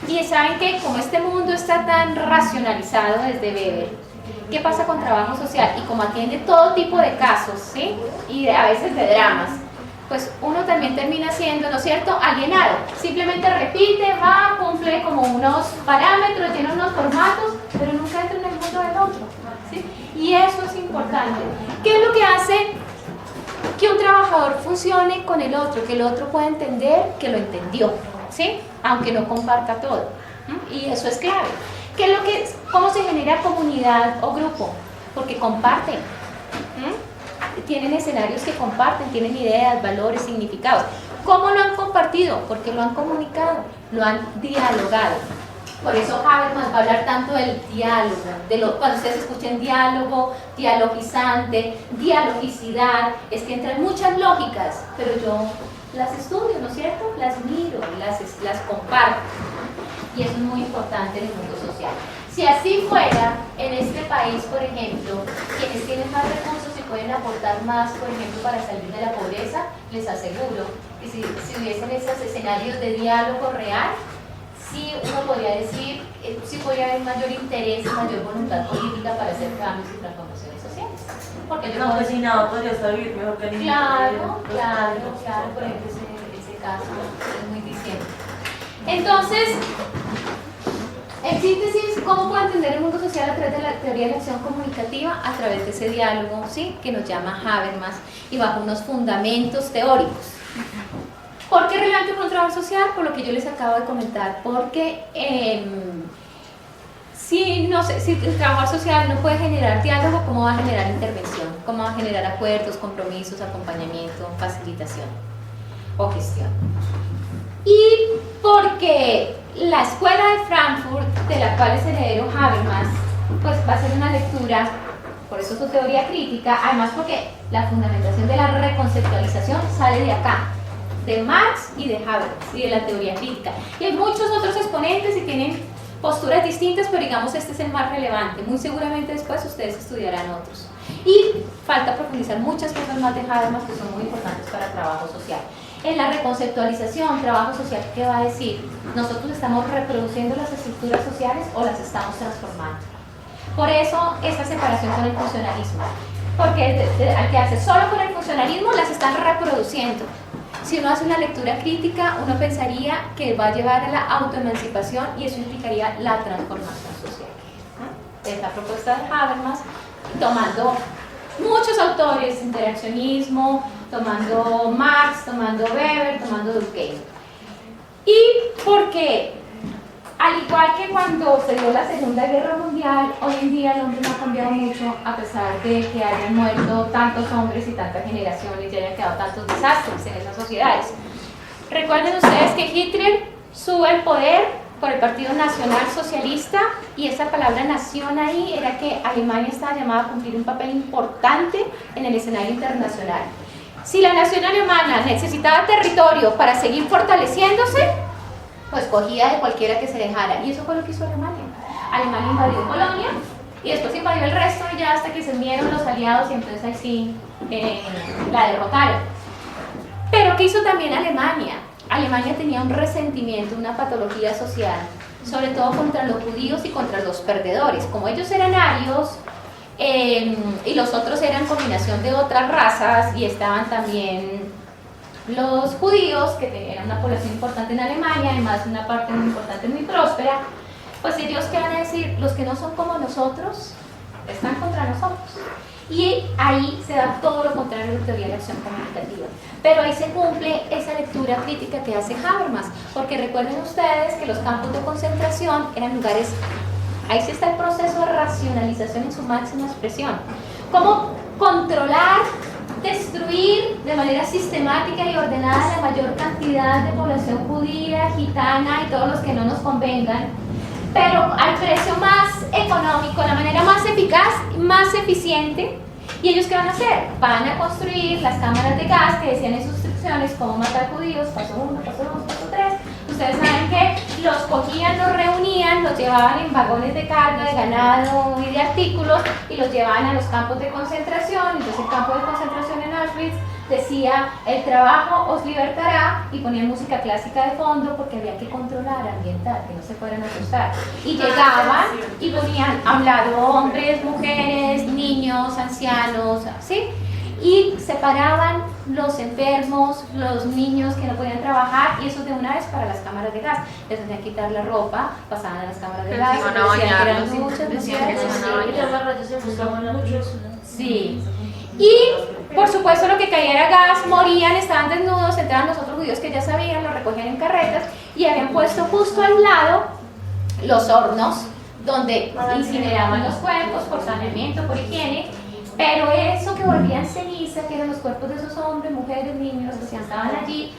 S1: Y saben que como este mundo está tan racionalizado desde Weber, ¿qué pasa con trabajo social? Y como atiende todo tipo de casos, ¿sí? Y a veces de dramas, pues uno también termina siendo, ¿no es cierto?, alienado. Simplemente repite, va, cumple como unos parámetros, tiene unos formatos, pero nunca entra en el mundo del otro, ¿sí? Y eso es importante. ¿Qué es lo que hace que un trabajador funcione con el otro? Que el otro pueda entender que lo entendió, ¿sí? Aunque no comparta todo. Y eso es clave. ¿Cómo se genera comunidad o grupo? Porque comparten. Tienen escenarios que comparten, tienen ideas, valores, significados. ¿Cómo lo han compartido? Porque lo han comunicado, lo han dialogado. Por eso Habermas va a hablar tanto del diálogo, cuando ustedes escuchen diálogo, dialogizante, dialogicidad, es que entran muchas lógicas, pero yo las estudio, ¿no es cierto? Las miro, las comparto. Y eso es muy importante en el mundo social. Si así fuera, en este país, por ejemplo, quienes tienen más recursos y pueden aportar más, por ejemplo, para salir de la pobreza, les aseguro que si hubiesen esos escenarios de diálogo real, sí uno podría decir, sí podría haber mayor interés y mayor voluntad política para hacer cambios y transformaciones sociales. Porque yo
S4: no, pues si nada, podría vivir mejor que el
S1: Claro, por ejemplo, ese caso es muy diciente. Entonces, en síntesis, ¿cómo puedo entender el mundo social a través de la teoría de la acción comunicativa? A través de ese diálogo, ¿sí?, que nos llama Habermas y bajo unos fundamentos teóricos. ¿Por qué es relevante para un trabajo social? Por lo que yo les acabo de comentar, porque si el trabajo social no puede generar diálogo, ¿cómo va a generar intervención? ¿Cómo va a generar acuerdos, compromisos, acompañamiento, facilitación o gestión? Y porque la escuela de Frankfurt, de la cual es heredero Habermas, pues va a ser una lectura, por eso su teoría crítica, además porque la fundamentación de la reconceptualización sale de acá, de Marx y de Habermas y de la teoría crítica. Y hay muchos otros exponentes y tienen posturas distintas, pero digamos este es el más relevante. Muy seguramente después ustedes estudiarán otros. Y falta profundizar muchas cosas más de Habermas que son muy importantes para el trabajo social. En la reconceptualización, trabajo social, ¿qué va a decir? Nosotros estamos reproduciendo las estructuras sociales o las estamos transformando. Por eso esta separación con el funcionalismo. Porque al quedarse solo con el funcionalismo las están reproduciendo. Si uno hace una lectura crítica, uno pensaría que va a llevar a la autoemancipación y eso implicaría la transformación social. Es la propuesta de Habermas, tomando muchos autores, interaccionismo, tomando Marx, tomando Weber, tomando Durkheim. Y porque, al igual que cuando se dio la Segunda Guerra Mundial, hoy en día el hombre no ha cambiado mucho, a pesar de que hayan muerto tantos hombres y tantas generaciones y hayan quedado tantos desastres en esas sociedades. Recuerden ustedes que Hitler sube al poder por el Partido Nacional Socialista, y esa palabra nación ahí era que Alemania estaba llamada a cumplir un papel importante en el escenario internacional. Si la nación alemana necesitaba territorio para seguir fortaleciéndose, pues cogía de cualquiera que se dejara, y eso fue lo que hizo Alemania. Alemania invadió Polonia y después invadió el resto, ya hasta que se unieron los aliados, y entonces ahí sí la derrotaron. Pero ¿qué hizo también Alemania? Alemania tenía un resentimiento, una patología social, sobre todo contra los judíos y contra los perdedores. Como ellos eran arios y los otros eran combinación de otras razas, y estaban también los judíos, que eran una población importante en Alemania, además una parte muy importante, muy próspera, pues ellos, ¿qué van a decir? Los que no son como nosotros están contra nosotros. Y ahí se da todo lo contrario de la teoría de la acción comunicativa. Pero ahí se cumple esa lectura crítica que hace Habermas, porque recuerden ustedes que los campos de concentración eran lugares, ahí sí está el proceso de racionalización en su máxima expresión. Cómo controlar, destruir de manera sistemática y ordenada la mayor cantidad de población judía, gitana y todos los que no nos convengan, pero al precio más económico, la manera más eficaz, más eficiente. ¿Y ellos qué van a hacer? Van a construir las cámaras de gas que decían en sus instrucciones cómo matar judíos, paso 1, paso 2, paso 3. Ustedes saben que los cogían, los reunían, los llevaban en vagones de carga, de ganado y de artículos, y los llevaban a los campos de concentración. Entonces el campo de concentración en Auschwitz decía: el trabajo os libertará, y ponían música clásica de fondo porque había que controlar, ambientar, que no se fueran a asustar. Y llegaban y ponían a un lado hombres, mujeres, niños, ancianos, ¿sí? Y separaban los enfermos, los niños que no podían trabajar, y eso de una vez para las cámaras de gas. Les hacían quitar la ropa, pasaban a las cámaras de gas,
S5: decían que eran
S1: duchas,
S5: decían que se iban a bañar.
S1: sí. Y por supuesto lo que caía era gas, morían, estaban desnudos, entraban los otros judíos que ya sabían, los recogían en carretas, y habían puesto justo al lado los hornos donde incineraban los cuerpos por saneamiento, por higiene. Pero eso que volvían ceniza, que eran los cuerpos de esos hombres, mujeres, niños, los que estaban allí,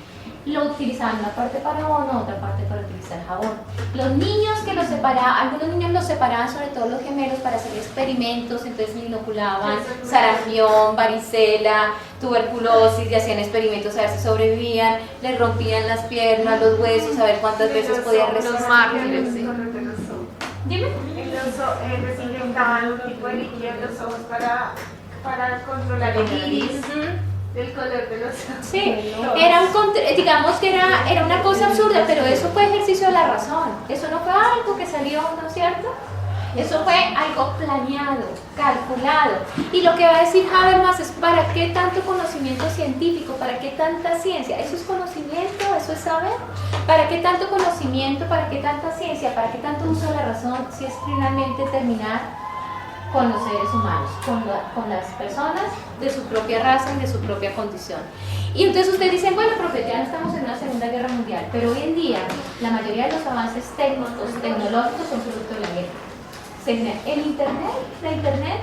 S1: lo utilizaban una parte para abono, otra parte para utilizar jabón. Los niños que los separaban, algunos niños los separaban, sobre todo los gemelos, para hacer experimentos, entonces inoculaban sarampión, varicela, tuberculosis, y hacían experimentos a ver si sobrevivían, les rompían las piernas, los huesos, a ver cuántas veces podían resistir.
S5: Los mártires, sí.
S1: Dime.
S3: Les inyectaban un tipo de líquido en los ojos para controlar el iris, el color de los ojos.
S1: Sí, digamos que era una cosa absurda, pero eso fue ejercicio de la razón. Eso no fue algo que salió, ¿no es cierto? Eso fue algo planeado, calculado. Y lo que va a decir Habermas es: ¿para qué tanto conocimiento científico? ¿Para qué tanta ciencia? ¿Eso es conocimiento? ¿Eso es saber? ¿Para qué tanto conocimiento? ¿Para qué tanta ciencia? ¿Para qué tanto uso de la razón si es finalmente terminar con los seres humanos, con las personas de su propia raza y de su propia condición? Y entonces ustedes dicen: bueno, profe, ya no estamos en una Segunda Guerra Mundial, pero hoy en día la mayoría de los avances técnicos, tecnológicos son producto de la guerra. La internet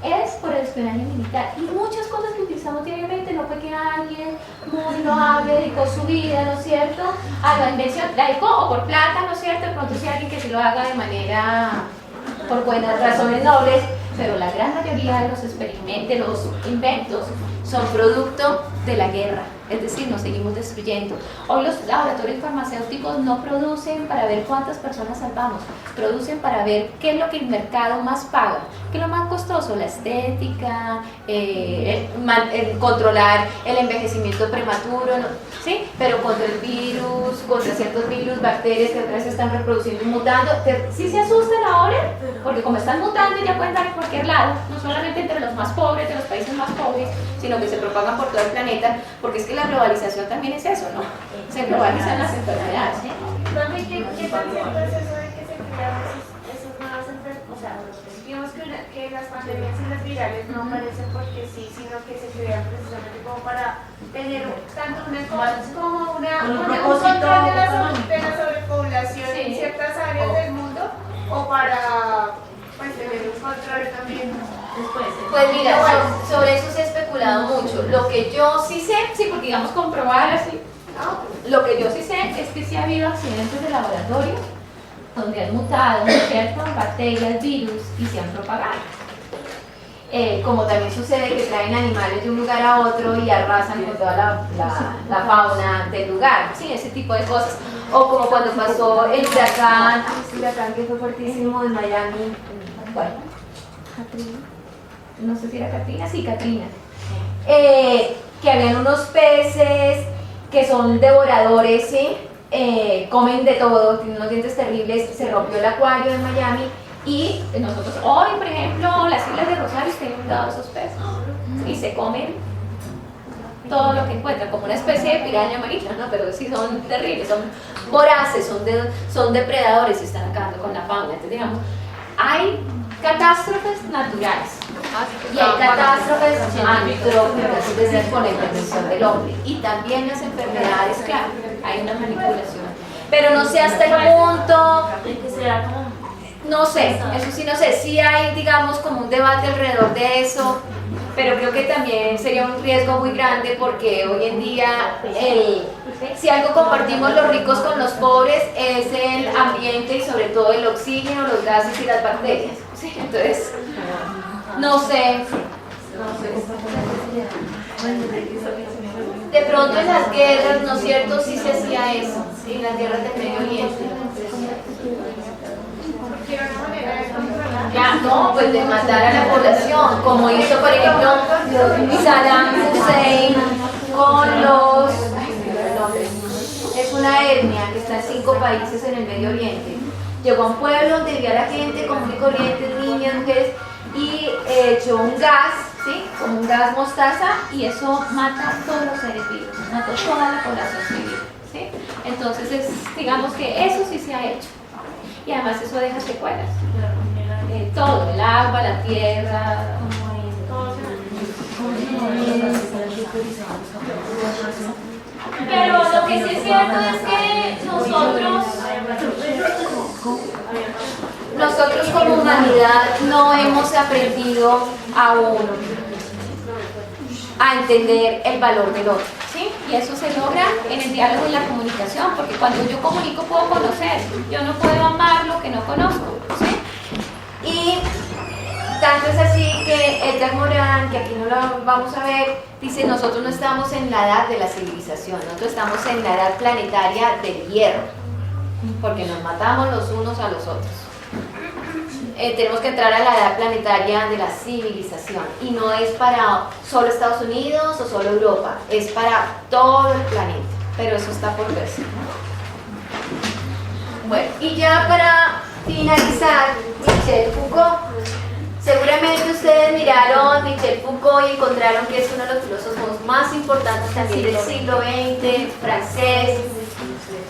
S1: es por el espionaje militar, y muchas cosas que utilizamos diariamente no fue que alguien muy loable dedicó su vida, ¿no es cierto?, a la invención, la dedicó o por plata, ¿no es cierto?, de pronto si alguien que sí lo haga de manera, por buenas razones nobles, pero la gran mayoría de los inventos son producto de la guerra, es decir, nos seguimos destruyendo. Hoy los laboratorios farmacéuticos no producen para ver cuántas personas salvamos, producen para ver qué es lo que el mercado más paga, qué es lo más costoso: la estética, controlar el envejecimiento prematuro, ¿no? ¿Sí? Pero contra el virus, contra ciertos virus, bacterias que otra vez se están reproduciendo y mutando. ¿Sí se asustan ahora? Porque como están mutando ya pueden dar en cualquier lado, no solamente entre los más pobres, de los países más pobres, sino que se propagan por todo el planeta, porque es que la globalización también es eso, ¿no? Se globalizan las enfermedades.
S3: ¿Qué tan cierto es eso de que se crean esos nuevos enfermos? O sea, digamos que las pandemias y las virales no aparecen porque sí, sino que se crean precisamente como para tener tanto una cosa como un
S4: propósito
S3: control de
S4: económico.
S3: la sobrepoblación en ciertas áreas del mundo o para pues, tener un control también.
S1: Pues mira, sobre eso se ha especulado mucho. Lo que yo sí sé, sí, porque digamos comprobar así, ¿no? Lo que yo sí sé es que sí ha habido accidentes de laboratorio donde han mutado, ¿no es cierto?, bacterias, virus y se han propagado. Como también sucede que traen animales de un lugar a otro y arrasan con toda la fauna del lugar, sí, ese tipo de cosas. O como cuando pasó el huracán que fue fuertísimo en Miami, bueno, no sé si era Katrina, sí, Katrina, que habían unos peces que son devoradores, ¿sí? Comen de todo, tienen unos dientes terribles, se rompió el acuario en Miami y nosotros hoy, por ejemplo, las Islas de Rosario tienen cuidado esos peces y se comen todo lo que encuentran, como una especie de piraña marina, ¿no? Pero sí son terribles, son voraces, son depredadores y están acabando con la fauna. Entonces, digamos, hay catástrofes naturales y hay catástrofes antrópicas, es decir, con la intervención del hombre. Y también las enfermedades, claro, hay una manipulación. Pero no sé hasta el punto,
S4: Que sea como
S1: no sé, eso sí no sé, sí hay, digamos, como un debate alrededor de eso, pero creo que también sería un riesgo muy grande porque hoy en día, si algo compartimos los ricos con los pobres es el ambiente y sobre todo el oxígeno, los gases y las bacterias. ¿Sí? Entonces, no sé. De pronto en las guerras, ¿no es cierto? Sí se hacía eso, en las guerras del Medio Oriente.
S3: Quiero una manera de controlar.
S1: Ya, no, pues de matar a la población, como hizo por ejemplo Saddam Hussein con los... Es una etnia que está en 5 países en el Medio Oriente. Llegó a un pueblo donde vivía la gente común y corriente, niños, mujeres, y echó un gas, ¿sí? Como un gas mostaza, y eso mata a todos los seres vivos, mató a toda la población civil, ¿sí? Entonces, digamos que eso sí se ha hecho. Y además eso deja secuelas. Todo, el agua, la tierra, pero lo que sí es cierto es que nosotros como humanidad no hemos aprendido aún a entender el valor del otro, ¿sí? Y eso se logra en el diálogo y la comunicación, porque cuando yo comunico puedo conocer, yo no puedo amar lo que no conozco, ¿sí? Y tanto es así que Edgar Morin, que aquí no lo vamos a ver, dice: nosotros no estamos en la edad de la civilización, nosotros estamos en la edad planetaria del hierro, porque nos matamos los unos a los otros. Tenemos que entrar a la edad planetaria de la civilización, y no es para solo Estados Unidos o solo Europa, es para todo el planeta, pero eso está por verse. Bueno, y ya para finalizar, Michel Foucault. Seguramente ustedes miraron Michel Foucault y encontraron que es uno de los filósofos más importantes también del siglo XX, francés,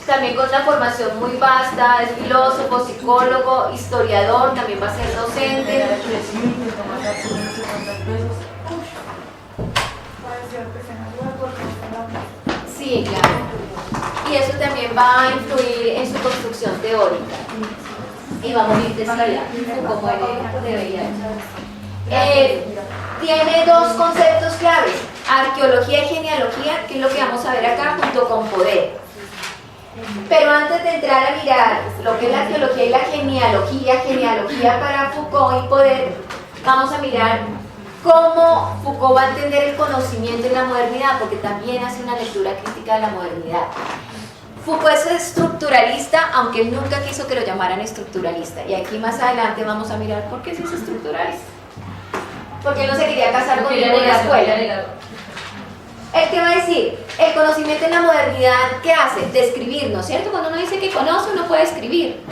S1: también con una formación muy vasta, es filósofo, psicólogo, historiador, también va a ser docente. Sí, claro. Y eso también va a influir en su construcción teórica. Y va a morir de sida, como debería. Tiene 2 conceptos claves: arqueología y genealogía, que es lo que vamos a ver acá, junto con poder. Pero antes de entrar a mirar lo que es la arqueología y la genealogía para Foucault y poder, vamos a mirar cómo Foucault va a entender el conocimiento en la modernidad, porque también hace una lectura crítica de la modernidad. Foucault es estructuralista, aunque él nunca quiso que lo llamaran estructuralista. Y aquí más adelante vamos a mirar por qué es estructuralista. Porque él no se quería casar con ninguna escuela. Él te va a decir, el conocimiento en la modernidad, ¿qué hace? Describir, ¿no es cierto? Cuando uno dice que conoce, uno puede escribir.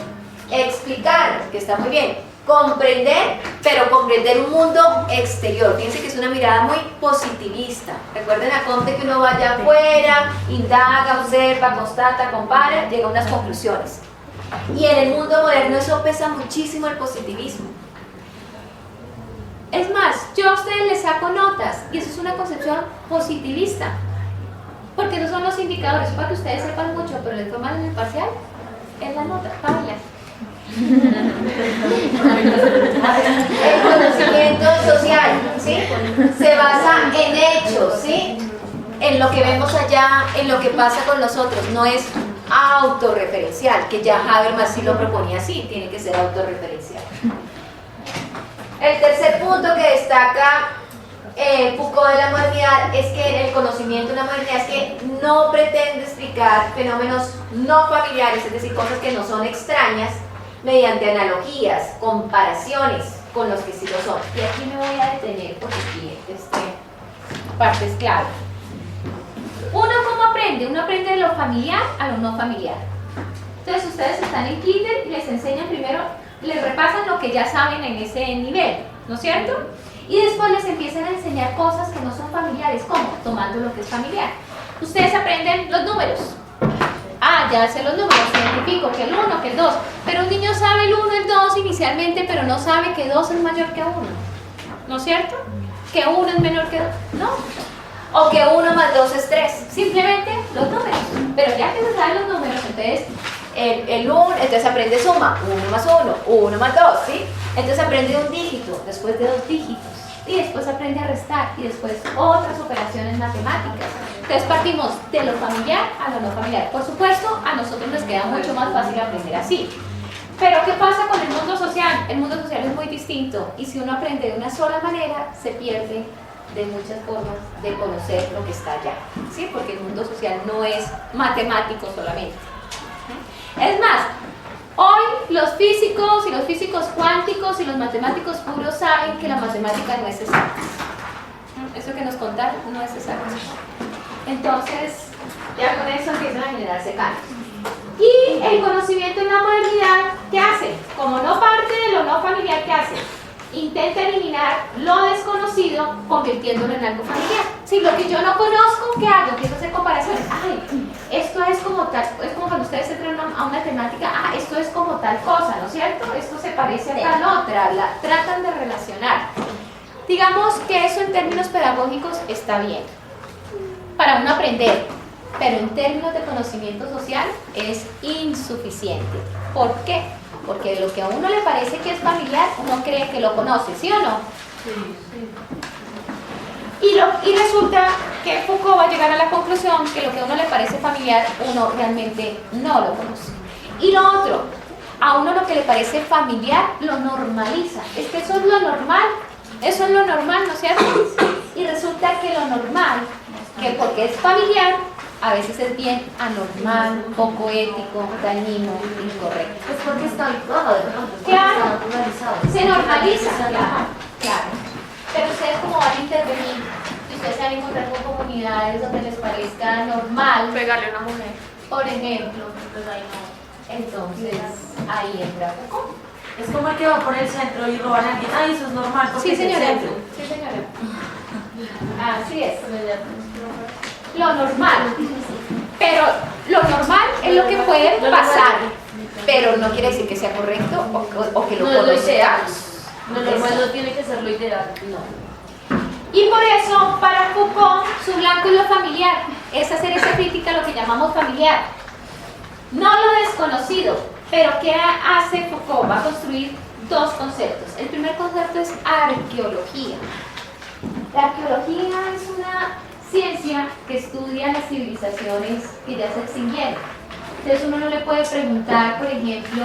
S1: Explicar, que está muy bien. Comprender, pero comprender un mundo exterior. Fíjense que es una mirada muy positivista. Recuerden a Comte que uno vaya afuera, indaga, observa, constata, compara, llega a unas conclusiones. Y en el mundo moderno eso pesa muchísimo, el positivismo. Es más, yo a ustedes les saco notas y eso es una concepción positivista. Porque esos son los indicadores, para que ustedes sepan mucho, pero el formal en el parcial es la nota, bailas. El conocimiento social, ¿sí? Se basa en hechos, ¿sí? En lo que vemos allá, en lo que pasa con nosotros, no es autorreferencial, que ya Habermas sí lo proponía así, tiene que ser autorreferencial. El tercer punto que destaca Foucault de la modernidad es que el conocimiento de la modernidad es que no pretende explicar fenómenos no familiares, es decir, cosas que no son extrañas, mediante analogías, comparaciones con los que sí lo son. Y aquí me voy a detener porque aquí parte es clave. ¿Uno cómo aprende? Uno aprende de lo familiar a lo no familiar. Entonces ustedes están en kinder y les enseñan primero, les repasan lo que ya saben en ese nivel, ¿no es cierto? Y después les empiezan a enseñar cosas que no son familiares, ¿cómo? Tomando lo que es familiar. Ustedes aprenden los números. Ah, ya sé los números, identifico que el 1, que el 2. Pero un niño sabe el 1, el 2 inicialmente, pero no sabe que 2 es mayor que 1. ¿No es cierto? Que 1 es menor que 2. ¿No? O que 1 más 2 es 3. Simplemente los números. Pero ya que se saben los números, entonces el 1, entonces aprende suma. 1 más 1, 1 más 2, ¿sí? Entonces aprende un dígito, después de 2 dígitos. Y después aprende a restar y después otras operaciones matemáticas. Entonces partimos de lo familiar a lo no familiar. Por supuesto, a nosotros nos queda mucho más fácil aprender así. Pero ¿qué pasa con el mundo social? El mundo social es muy distinto y si uno aprende de una sola manera, se pierde de muchas formas de conocer lo que está allá, ¿sí? Porque el mundo social no es matemático solamente. Es más, hoy los físicos y los físicos cuánticos y los matemáticos puros saben que la matemática no es exacta. Eso que nos contaron no es exacto. Entonces, ya con eso empiezan a generarse cambios. Y el conocimiento en la modernidad, ¿qué hace? Como no parte de lo no familiar, ¿qué hace? Intenta eliminar lo desconocido convirtiéndolo en algo familiar. Si lo que yo no conozco, ¿qué hago? Empiezo a hacer comparaciones. Ay, esto es como tal, es como cuando ustedes entran a una temática, esto es como tal cosa, ¿no es cierto? Esto se parece a tal otra, tratan de relacionar. Digamos que eso en términos pedagógicos está bien, para uno aprender, pero en términos de conocimiento social es insuficiente. ¿Por qué? Porque lo que a uno le parece que es familiar, uno cree que lo conoce, ¿sí o no? Sí. Y resulta que Foucault va a llegar a la conclusión que lo que a uno le parece familiar, uno realmente no lo conoce. Y lo otro, a uno lo que le parece familiar, lo normaliza. Es que eso es lo normal, ¿no es cierto? Y resulta que lo normal, que porque es familiar, a veces es bien anormal, poco ético, dañino, incorrecto.
S4: Es porque está habituado, ¿no?
S1: Claro,
S4: naturalizado.
S1: se normaliza, claro. Pero ustedes como van a intervenir, si ustedes se van a encontrar con comunidades donde les parezca normal,
S5: Pegarle a una mujer.
S1: por ejemplo, pues ahí no. Entonces, ahí entra Foucault.
S4: Es como el que va por el centro y roban a alguien. Ay, eso es normal. Porque
S1: Sí,
S4: es el
S1: señora.
S4: centro.
S1: Sí, señora. Así es. Lo normal. Pero lo normal es lo que puede pasar. Pero no quiere decir que sea correcto o que lo
S5: No es lo ideal.
S1: conozcamos.
S5: Lo normal no tiene que ser lo ideal.
S1: No. Y por eso, para Foucault, su blanco es lo familiar. Es hacer esa crítica a lo que llamamos familiar. No lo desconocido. Pero ¿qué hace Foucault? Va a construir dos conceptos. El primer concepto es arqueología. La arqueología es una ciencia que estudia las civilizaciones que ya se extinguieron. Entonces uno no le puede preguntar, por ejemplo,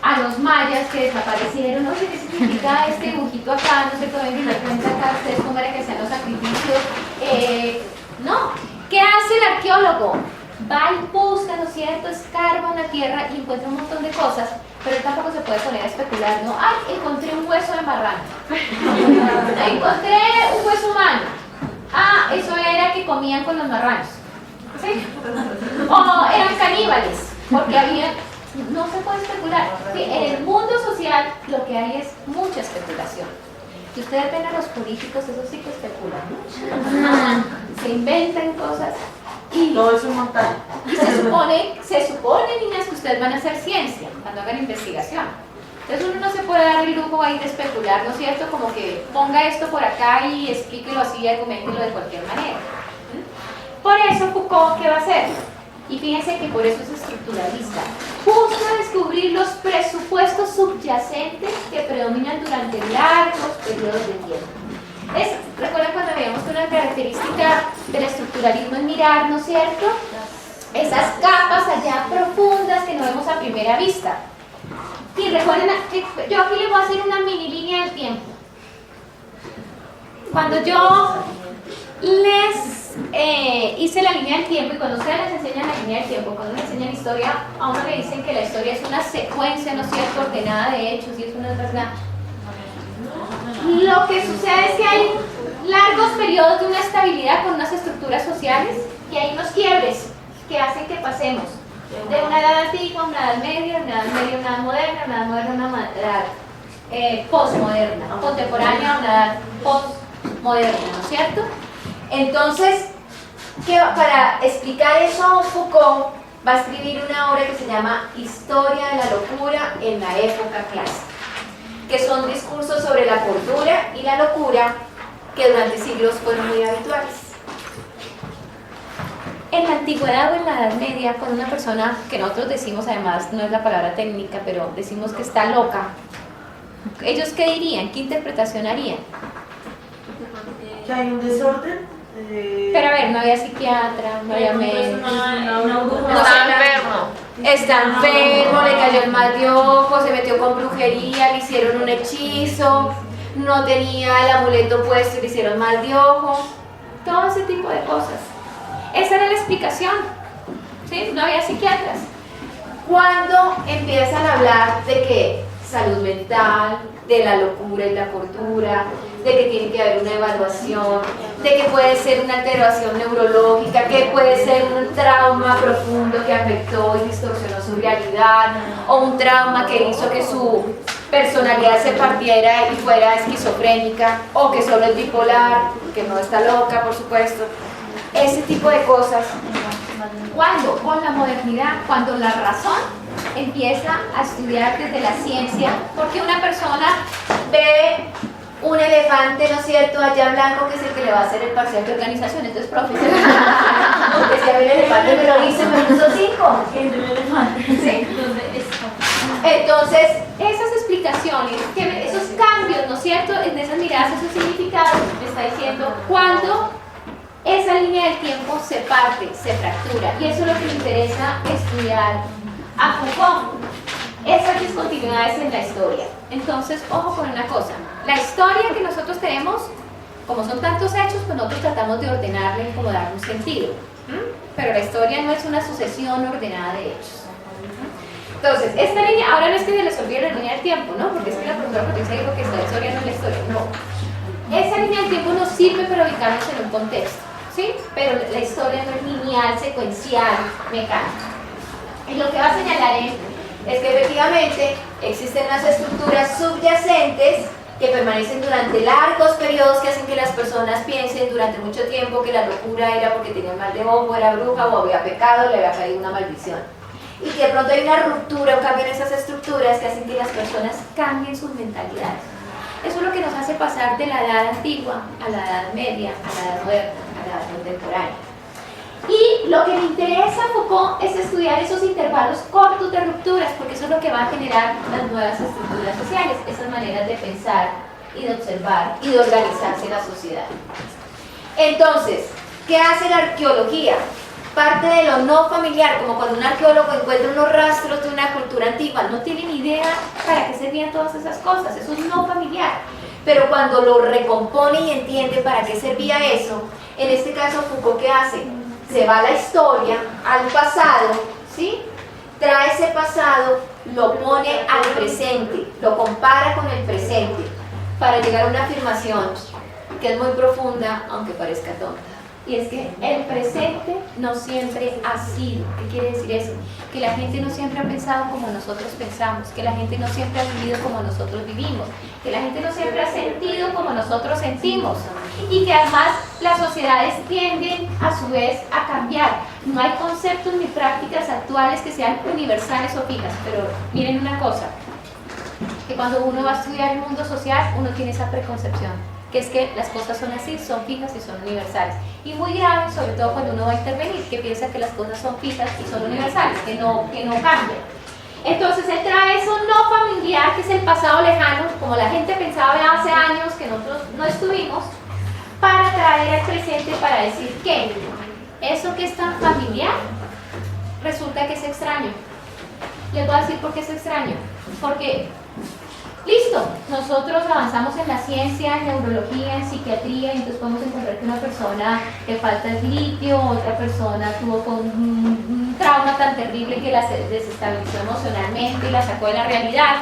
S1: a los mayas que desaparecieron, no sé qué significa este dibujito acá, no sé cómo me cuenta acá, ustedes cómo era que hacían los sacrificios. No, ¿qué hace el arqueólogo? Va y busca, ¿no es cierto? Escarba una tierra y encuentra un montón de cosas, pero él tampoco se puede poner a especular, ¿no? Ay, encontré un hueso de marrano. Encontré un hueso humano. Ah, eso era que comían con los marranos. ¿Sí? O eran caníbales, porque había... No se puede especular. Sí, en el mundo social lo que hay es mucha especulación. Si ustedes ven a los políticos, esos sí que especulan, ¿no? Se inventan cosas y
S4: Todo es un montaje.
S1: y se supone, niñas, que ustedes van a hacer ciencia cuando hagan investigación. Entonces uno no se puede dar el lujo ahí de especular, ¿no es cierto? Como que ponga esto por acá y explíquelo así y argumentelo de cualquier manera. Por eso Foucault, ¿qué va a hacer? Y fíjense que por eso es estructuralista. Busca descubrir los presupuestos subyacentes que predominan durante largos periodos de tiempo. ¿Recuerdan cuando veíamos que una característica del estructuralismo es mirar, ¿no es cierto? Esas capas allá profundas que no vemos a primera vista. Y recuerden, yo aquí les voy a hacer una mini línea del tiempo. Cuando yo les hice la línea del tiempo, y cuando ustedes les enseñan la línea del tiempo, cuando les enseñan historia, a uno le dicen que la historia es una secuencia, ¿no es cierto?, ordenada de hechos, y eso no es verdad. Lo que sucede es que hay largos periodos de una estabilidad con unas estructuras sociales, y hay unos quiebres que hacen que pasemos de una edad antigua a una edad media, una edad media a una edad moderna, una edad moderna a una edad postmoderna, contemporánea a una edad postmoderna, ¿no es cierto? Entonces, para explicar eso, Foucault va a escribir una obra que se llama Historia de la locura en la época clásica, que son discursos sobre la cordura y la locura que durante siglos fueron muy habituales. En la antigüedad o en la Edad Media, con una persona que nosotros decimos, además no es la palabra técnica, pero decimos que está loca, ¿ellos qué dirían? ¿Qué interpretación harían?
S4: Que hay un desorden.
S1: Pero a ver, no había psiquiatra, no había médico.
S5: Está enfermo.
S1: Está enfermo, le cayó el mal de ojo, se metió con brujería, le hicieron un hechizo, no tenía el amuleto puesto y le hicieron mal de ojo. Todo ese tipo de cosas. Esa era la explicación, ¿sí? No había psiquiatras. Cuando empiezan a hablar de que salud mental, de la locura y la cordura, de que tiene que haber una evaluación, de que puede ser una alteración neurológica, que puede ser un trauma profundo que afectó y distorsionó su realidad, o un trauma que hizo que su personalidad se partiera y fuera esquizofrénica, o que solo es bipolar, que no está loca, por supuesto. Ese tipo de cosas. ¿Cuándo? Con la modernidad, cuando la razón empieza a estudiar desde la ciencia, porque una persona ve un elefante, ¿no es cierto?, allá blanco, que es el que le va a hacer el parcial de organización. Entonces, profesor, porque si a mí el elefante me lo hice, me puso 5. Sí. Entonces, esas explicaciones, esos cambios, ¿no es cierto?, en esas miradas, esos significados, me está diciendo cuándo esa línea del tiempo se parte, se fractura, y eso es lo que me interesa estudiar a Foucault, esas discontinuidades en la historia. Entonces, ojo con una cosa, la historia que nosotros tenemos, como son tantos hechos, pues nosotros tratamos de ordenarla y como darle un sentido, pero la historia no es una sucesión ordenada de hechos. Entonces, esta línea, ahora no es que se les olvide la línea del tiempo, ¿no? Porque es que la profesora Patricia dijo que esta historia no es la historia, no. Esa línea del tiempo nos sirve para ubicarnos en un contexto, ¿sí? Pero la historia no es lineal, secuencial, mecánica. Y lo que va a señalar es que efectivamente existen unas estructuras subyacentes que permanecen durante largos periodos, que hacen que las personas piensen durante mucho tiempo que la locura era porque tenía mal de ojo, era bruja o había pecado, le había caído una maldición. Y que de pronto hay una ruptura o cambio en esas estructuras que hacen que las personas cambien sus mentalidades. Eso es lo que nos hace pasar de la edad antigua a la edad media, a la edad moderna, a la edad contemporánea. Y lo que le interesa a Foucault es estudiar esos intervalos cortos de rupturas, porque eso es lo que va a generar las nuevas estructuras sociales, esas maneras de pensar y de observar y de organizarse la sociedad. Entonces, ¿qué hace la arqueología? Parte de lo no familiar, como cuando un arqueólogo encuentra unos rastros de una cultura antigua, no tiene ni idea para qué servían todas esas cosas, eso es no familiar. Pero cuando lo recompone y entiende para qué servía eso, en este caso Foucault, ¿qué hace? Se va a la historia, al pasado, ¿sí? Trae ese pasado, lo pone al presente, lo compara con el presente, para llegar a una afirmación que es muy profunda, aunque parezca tonta. Y es que el presente no siempre ha sido. ¿Qué quiere decir eso? Que la gente no siempre ha pensado como nosotros pensamos, que la gente no siempre ha vivido como nosotros vivimos, que la gente no siempre ha sentido como nosotros sentimos, y que además las sociedades tienden a su vez a cambiar. No hay conceptos ni prácticas actuales que sean universales o fijas, pero miren una cosa, que cuando uno va a estudiar el mundo social, uno tiene esa preconcepción. que es que las cosas son así, son fijas y son universales. Y muy grave, sobre todo cuando uno va a intervenir, que piensa que las cosas son fijas y son universales, que no cambian. Entonces él trae eso no familiar, que es el pasado lejano, como la gente pensaba hace años que nosotros no estuvimos, para traer al presente para decir que eso que es tan familiar resulta que es extraño. Les voy a decir por qué es extraño. Porque, listo, nosotros avanzamos en la ciencia, en neurología, en psiquiatría, y entonces podemos encontrar que una persona le falta el litio, otra persona tuvo con un trauma tan terrible que la desestabilizó emocionalmente y la sacó de la realidad.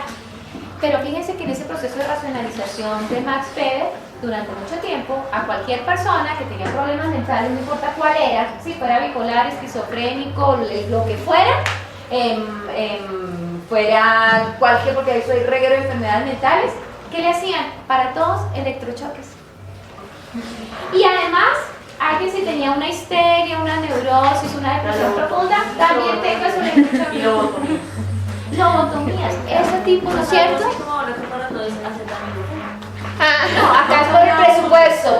S1: Pero fíjense que en ese proceso de racionalización de Max Weber, durante mucho tiempo, a cualquier persona que tenía problemas mentales, no importa cuál era, si fuera bipolar, esquizofrénico, lo que fuera, fuera cualquier, porque eso hay reguero de enfermedades mentales, ¿qué le hacían? Para todos, electrochoques. Y además, alguien si tenía una histeria, una neurosis, una depresión profunda, también tenga su electrochoque. Lobotomías, ese tipo, ¿no es cierto? No, acá es por el presupuesto,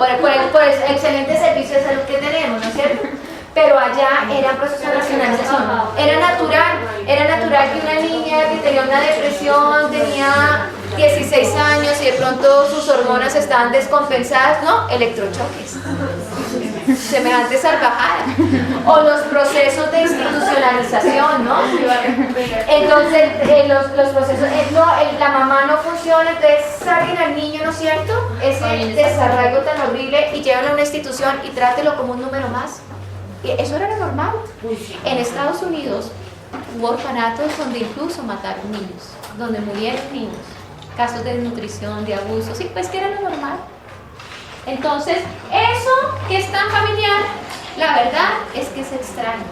S1: por el excelente servicio de salud que tenemos, ¿no es cierto? Pero allá era un proceso de racionalización. Era natural que una niña que tenía una depresión, tenía 16 años y de pronto sus hormonas estaban descompensadas, ¿no? Electrochoques. Semejante salvajada. O los procesos de institucionalización, ¿no? Entonces, los procesos, la mamá no funciona, entonces saquen al niño, ¿no es cierto? Ese desarraigo tan horrible y llévenlo a una institución y trátelo como un número más. Eso era lo normal. En Estados Unidos hubo orfanatos donde incluso mataron niños, donde murieron niños, casos de desnutrición, de abuso, sí, pues que era lo normal. Entonces, eso que es tan familiar, la verdad es que es extraño.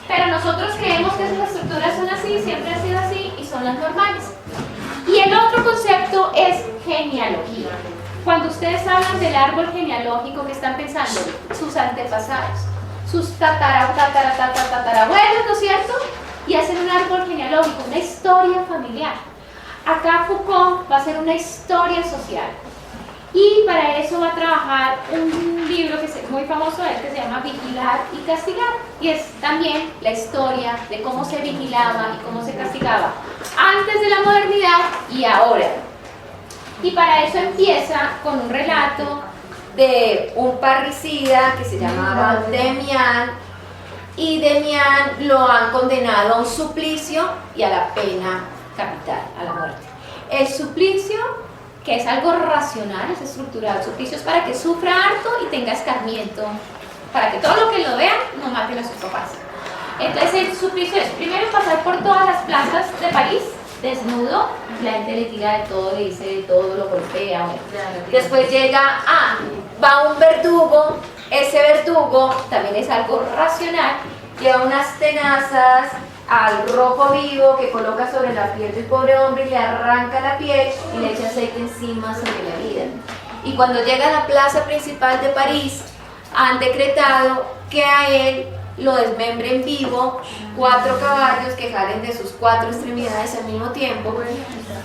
S1: Pero nosotros creemos que esas estructuras son así, siempre han sido así y son las normales. Y el otro concepto es genealogía. Cuando ustedes hablan del árbol genealógico, ¿qué están pensando? Sus antepasados, sus tatarabuelos, ¿no es cierto? Y hacen un árbol genealógico, una historia familiar. Acá Foucault va a hacer una historia social. Y para eso va a trabajar un libro que es muy famoso de él, que se llama Vigilar y Castigar. Y es también la historia de cómo se vigilaba y cómo se castigaba antes de la modernidad y ahora. Y para eso empieza con un relato de un parricida que se llamaba Demián, y Demián lo han condenado a un suplicio y a la pena capital, a la muerte. El suplicio, que es algo racional, es estructural, el suplicio es para que sufra harto y tenga escarmiento, para que todo lo que lo vean no maten a sus papás. Entonces el suplicio es primero pasar por todas las plazas de París, desnudo, la gente le tira de todo, le dice de todo, lo golpea. Después va un verdugo, ese verdugo también es algo racional, lleva unas tenazas al rojo vivo que coloca sobre la piel del pobre hombre y le arranca la piel y le echa aceite encima sobre la vida. Y cuando llega a la plaza principal de París, han decretado que a él lo desmembren vivo 4 caballos que jalen de sus 4 extremidades al mismo tiempo,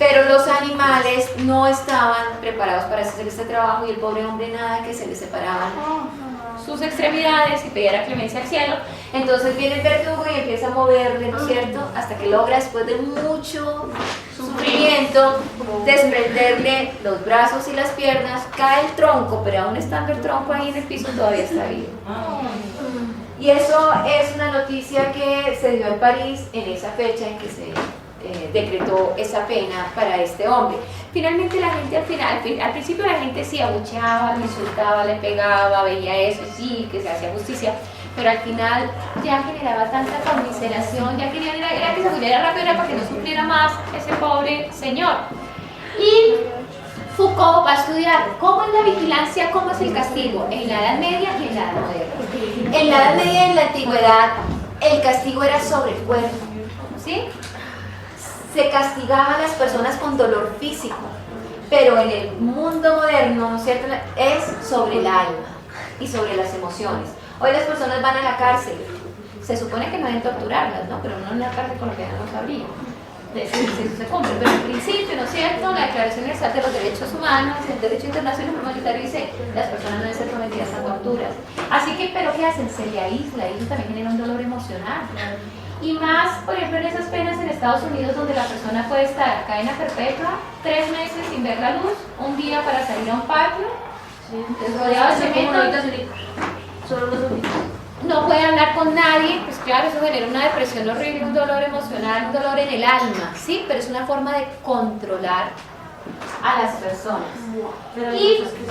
S1: pero los animales no estaban preparados para hacer este trabajo y el pobre hombre nada que se le separaban sus extremidades y pidiera clemencia al cielo. Entonces viene el verdugo y empieza a moverle, ¿no es cierto? Hasta que logra, después de mucho sufrimiento, desprenderle los brazos y las piernas. Cae el tronco, pero aún estando el tronco ahí en el piso todavía está vivo. Y eso es una noticia que se dio en París en esa fecha en que se decretó esa pena para este hombre. Finalmente la gente al principio la gente sí abucheaba, le insultaba, le pegaba, veía eso, sí, que se hacía justicia, pero al final ya generaba tanta conmiseración, ya querían era que se muriera rápido, era para que no sufriera más ese pobre señor. Y Foucault va a estudiar cómo es la vigilancia, cómo es el castigo en la Edad Media y en la Edad Moderna. En la Edad Media y en la Antigüedad el castigo era sobre el cuerpo, ¿sí? Se castigaban a las personas con dolor físico, pero en el mundo moderno, ¿no es cierto?, es sobre el alma y sobre las emociones. Hoy las personas van a la cárcel, se supone que no deben torturarlas, ¿no? Pero no en la cárcel colombiana no sabría. eso se cumple, pero en principio, ¿no es cierto? La Declaración Universal de los Derechos Humanos, el derecho internacional humanitario dice las personas no deben ser sometidas a torturas. Así que, ¿pero qué hacen? Se le aísla, y eso también genera un dolor emocional. Y más, por ejemplo, en esas penas en Estados Unidos donde la persona puede estar cadena perpetua, 3 meses sin ver la luz, un día para salir a un patio, rodeado de cemento,
S4: Solo los ojitos.
S1: no puede hablar con nadie, pues claro, eso genera una depresión horrible, un dolor emocional, un dolor en el alma, ¿sí? Pero es una forma de controlar a las personas.
S4: Pero
S1: Y-
S4: hay muchos que sí.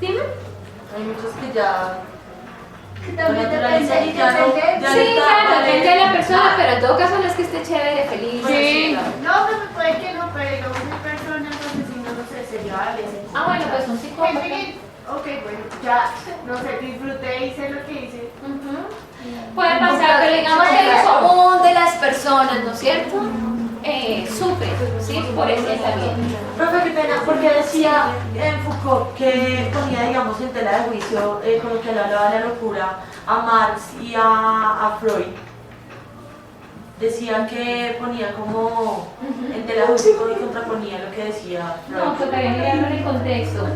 S1: Dime.
S4: Hay muchos que ya.
S3: También
S4: naturaleza
S3: depende,
S4: y ya no. Ya
S1: Sí,
S4: está,
S1: claro,
S4: vale.
S1: depende de la persona, pero en todo caso no es que esté chévere, feliz.
S4: Sí.
S3: No, pero puede que no, pero digamos hay personas asesinos, no sé, seriales.
S1: Ah, bueno, pues un psicópata.
S3: Ok, bueno, ya, no sé, disfruté, hice lo que hice.
S1: Puede pasar, pero digamos que el común de las personas, ¿no es cierto? Sufre, ¿sí? Por eso también.
S4: Profe, qué pena, porque decía en Foucault que ponía, digamos, en tela de juicio, con lo que él hablaba de la locura, a Marx y a Freud. Decía que ponía como en tela de juicio y contraponía lo que decía Freud.
S1: No, tocaría mirarlo en el contexto.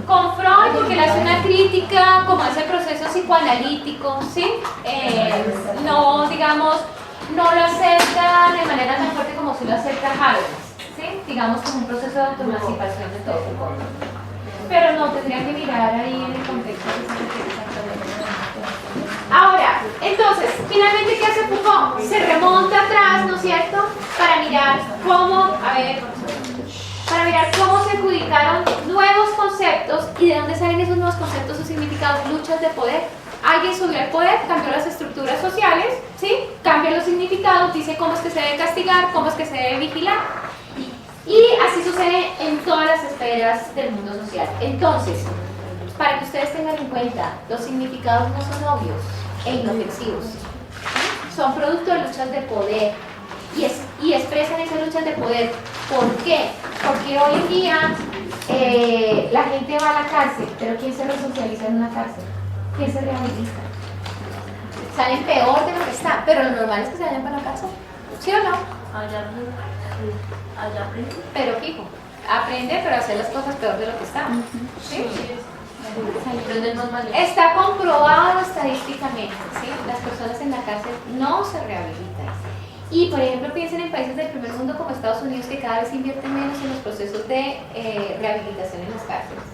S1: Con Freud, porque él hace una crítica como ese proceso psicoanalítico, ¿sí? No, digamos, no lo acepta de manera tan fuerte como si lo acepta Habermas, ¿sí? Digamos como un proceso de autoemancipación de todo Foucault. Pero no, tendría que mirar ahí en el contexto que se refiere exactamente. Ahora, entonces, finalmente, ¿qué hace Foucault? Se remonta atrás, ¿no es cierto? Para mirar cómo, para mirar cómo se adjudicaron nuevos conceptos y de dónde salen esos nuevos conceptos o significados, luchas de poder. Alguien subió al poder, cambió las estructuras sociales, ¿sí? Cambia los significados, dice cómo es que se debe castigar, cómo es que se debe vigilar. Y así sucede en todas las esferas del mundo social. Entonces, para que ustedes tengan en cuenta, los significados no son obvios e inofensivos. Son producto de luchas de poder y expresan esas luchas de poder. ¿Por qué? Porque hoy en día la gente va a la cárcel, pero ¿quién se resocializa en una cárcel? ¿Quién se rehabilita? Salen peor de lo que están, pero lo normal es que se vayan para la cárcel. ¿Sí o no?
S4: Allá aprendí.
S1: Pero fijo, aprende, pero hacer las cosas peor de lo que están. ¿Sí? Está comprobado estadísticamente, ¿sí? Las personas en la cárcel no se rehabilitan. Y por ejemplo, piensen en países del primer mundo como Estados Unidos, que cada vez invierten menos en los procesos de rehabilitación en las cárceles.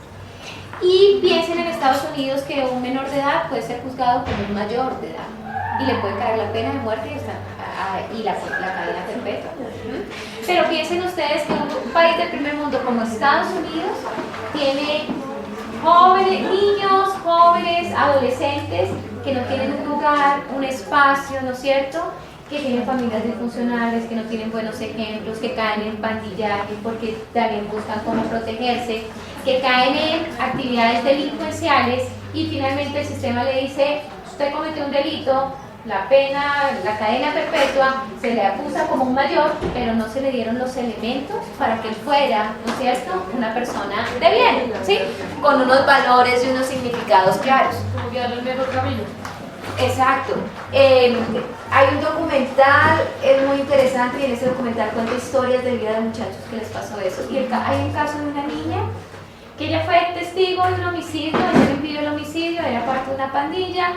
S1: Y piensen en Estados Unidos que un menor de edad puede ser juzgado como un mayor de edad y le puede caer la pena de muerte y la cadena perpetua. Pero piensen ustedes que un país del primer mundo como Estados Unidos tiene jóvenes, niños, jóvenes, adolescentes que no tienen un lugar, un espacio, ¿no es cierto?, que tienen familias disfuncionales, que no tienen buenos ejemplos, que caen en pandillaje porque también buscan cómo protegerse, que caen en actividades delincuenciales y finalmente el sistema le dice, usted cometió un delito, la pena, la cadena perpetua, se le acusa como un mayor, pero no se le dieron los elementos para que él fuera, ¿no es cierto?, una persona de bien, ¿sí?, con unos valores y unos significados claros.
S4: Como que darle el mejor camino.
S1: Exacto. Hay un documental, es muy interesante, y en ese documental cuenta historias de vida de muchachos que les pasó eso. Y hay un caso de una niña que ella fue testigo de un homicidio, ella impidió el homicidio, era parte de una pandilla.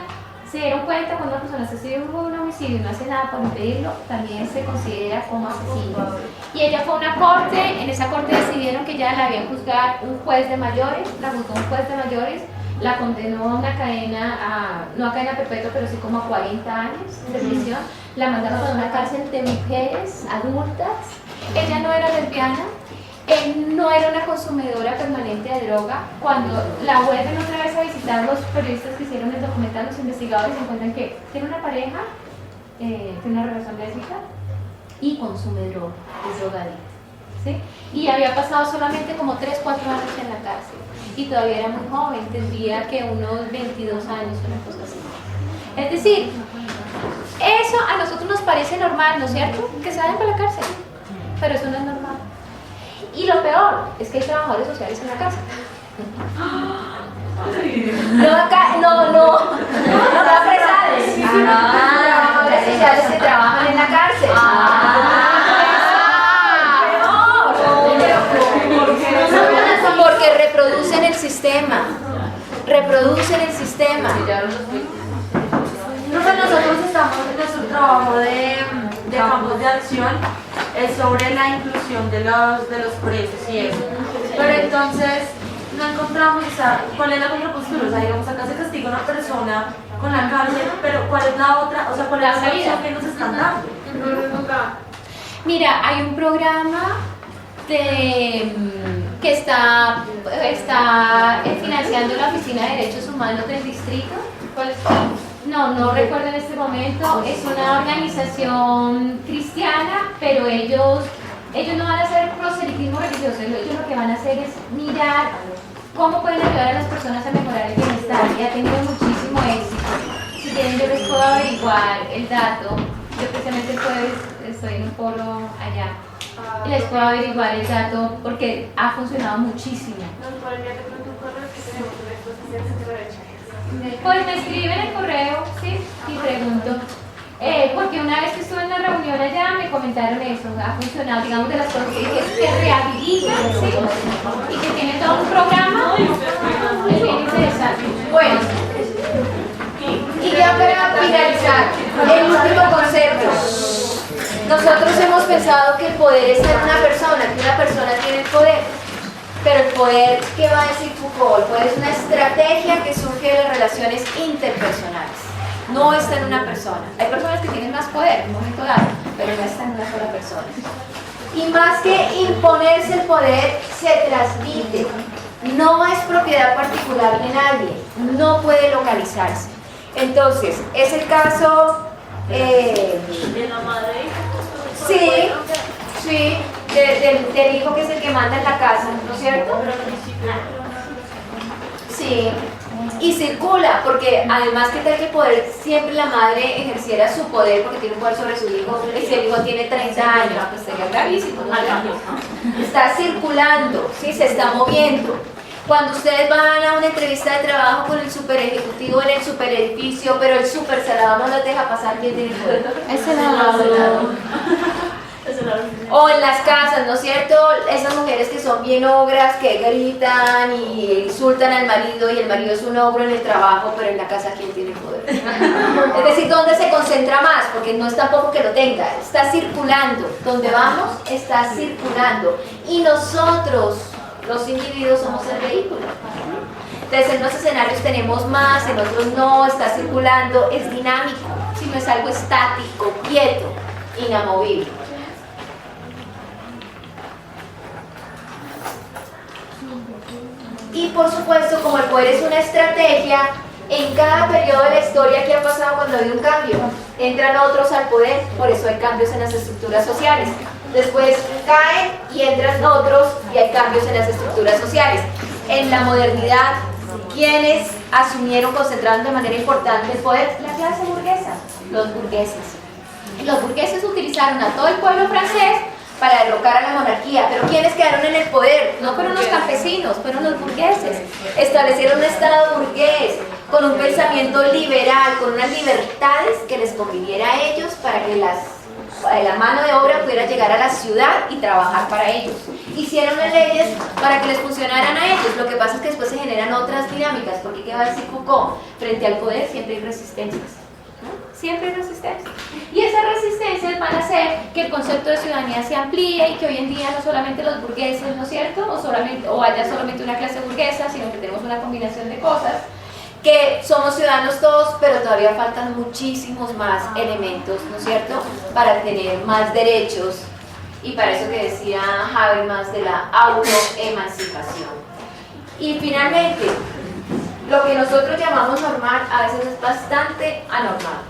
S1: Se dieron cuenta cuando una persona es testigo de un homicidio y no hace nada por impedirlo, también se considera como asesino. Y ella fue a una corte, en esa corte decidieron que ya la había juzgado un juez de mayores, la juzgó un juez de mayores, la condenó a una cadena, no a cadena perpetua, pero sí como a 40 años de prisión. La mandaron a una cárcel de mujeres adultas. Ella no era lesbiana, no era una consumidora permanente de droga. Cuando la vuelven otra vez a visitar los periodistas que hicieron el documental, los investigadores se encuentran que tiene una pareja, tiene una relación lésbica y consume droga, es drogadicta, ¿sí? Y había pasado solamente como 3-4 años en la cárcel y todavía era muy joven, tendría que unos 22 años, una cosa así. Es decir, eso a nosotros nos parece normal, ¿no es cierto?, que se vayan para la cárcel, pero eso no es normal. Y lo peor es que hay trabajadores sociales en la cárcel. No, acá, no apresades. Trabajadores sociales que trabajan en la cárcel. sistema, reproducen el sistema.
S4: Lo que nosotros estamos en nuestro trabajo de campos de acción es sobre la inclusión de los presos y eso. Pero entonces no encontramos, o sea, ¿cuál es la contrapostura? O sea, digamos, acá se castiga a una persona con la cárcel, pero ¿cuál es la otra? O sea, ¿cuál es la opción que nos están dando?
S2: Mira, hay un programa que está financiando la Oficina de Derechos Humanos del distrito. ¿Cuál es? No recuerdo en este momento. Es una organización cristiana, pero ellos no van a hacer proselitismo religioso. Ellos lo que van a hacer es mirar cómo pueden ayudar a las personas a mejorar el bienestar. Y ha tenido muchísimo éxito. Si quieren, yo les puedo averiguar el dato. Yo precisamente el jueves estoy en un polo allá. Y les puedo averiguar el dato porque ha funcionado muchísimo. Pues me escriben el correo, sí, y pregunto. Porque una vez que estuve en la reunión allá me comentaron eso, ha funcionado, digamos, de las cosas que rehabilitan, ¿sí? Y que tiene todo un programa, es bien interesante.
S1: Bueno, y ya para finalizar, el último concepto. Nosotros hemos pensado que el poder es ser una persona, que una persona tiene el poder. Pero el poder, ¿qué va a decir Foucault? El poder es una estrategia que surge de las relaciones interpersonales. No está en una persona. Hay personas que tienen más poder en un momento dado, pero no está en una sola persona. Y más que imponerse el poder, se transmite. No es propiedad particular de nadie. No puede localizarse. Entonces, es el caso...
S4: De la madre.
S1: Sí, del hijo que es el que manda en la casa, ¿no es cierto? Sí, y circula, porque además que tal que poder, siempre la madre ejerciera su poder porque tiene un poder sobre su hijo, y si el hijo tiene 30 años, pues sería gravísimo, ¿no? Está circulando, ¿sí? Se está moviendo. Cuando ustedes van a una entrevista de trabajo con el super ejecutivo en el super edificio, pero el super salado no los deja pasar, ¿quién tiene poder?
S2: El senador.
S1: O en las casas, ¿no es cierto? Esas mujeres que son bien ogras, que gritan y insultan al marido y el marido es un ogro en el trabajo, pero en la casa ¿quién tiene poder? Es decir, ¿dónde se concentra más? Porque no es tampoco que lo tenga, está circulando. Donde vamos, está circulando. Y nosotros, los individuos, somos el vehículo. Entonces en unos escenarios tenemos más, en otros no, está circulando, es dinámico, si no es algo estático, quieto, inamovible. Y por supuesto, como el poder es una estrategia, en cada periodo de la historia, ¿qué ha pasado cuando hay un cambio? Entran otros al poder, por eso hay cambios en las estructuras sociales. Después caen y entran otros y hay cambios en las estructuras sociales. En la modernidad, ¿quiénes asumieron, concentraron de manera importante el poder? La clase burguesa, los burgueses. Los burgueses utilizaron a todo el pueblo francés para derrocar a la monarquía, pero ¿quiénes quedaron en el poder? No fueron los campesinos, fueron los burgueses. Establecieron un estado burgués con un pensamiento liberal, con unas libertades que les conviniera a ellos para que la mano de obra pudiera llegar a la ciudad y trabajar para ellos. Hicieron las leyes para que les funcionaran a ellos. Lo que pasa es que después se generan otras dinámicas, porque ¿qué va a decir Foucault? Frente al poder siempre hay resistencias. Siempre hay resistencia. Y esas resistencias van a hacer que el concepto de ciudadanía se amplíe y que hoy en día no solamente los burgueses, ¿no es cierto? O haya solamente una clase burguesa, sino que tenemos una combinación de cosas, que somos ciudadanos todos, pero todavía faltan muchísimos más elementos, ¿no es cierto?, para tener más derechos y para eso que decía Habermas de la autoemancipación. Y finalmente, lo que nosotros llamamos normal a veces es bastante anormal.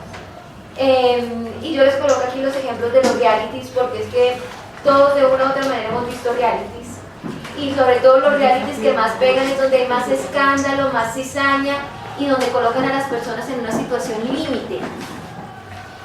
S1: Y yo les coloco aquí los ejemplos de los realities porque es que todos de una u otra manera hemos visto realities y sobre todo los realities que más pegan es donde hay más escándalo, más cizaña y donde colocan a las personas en una situación límite.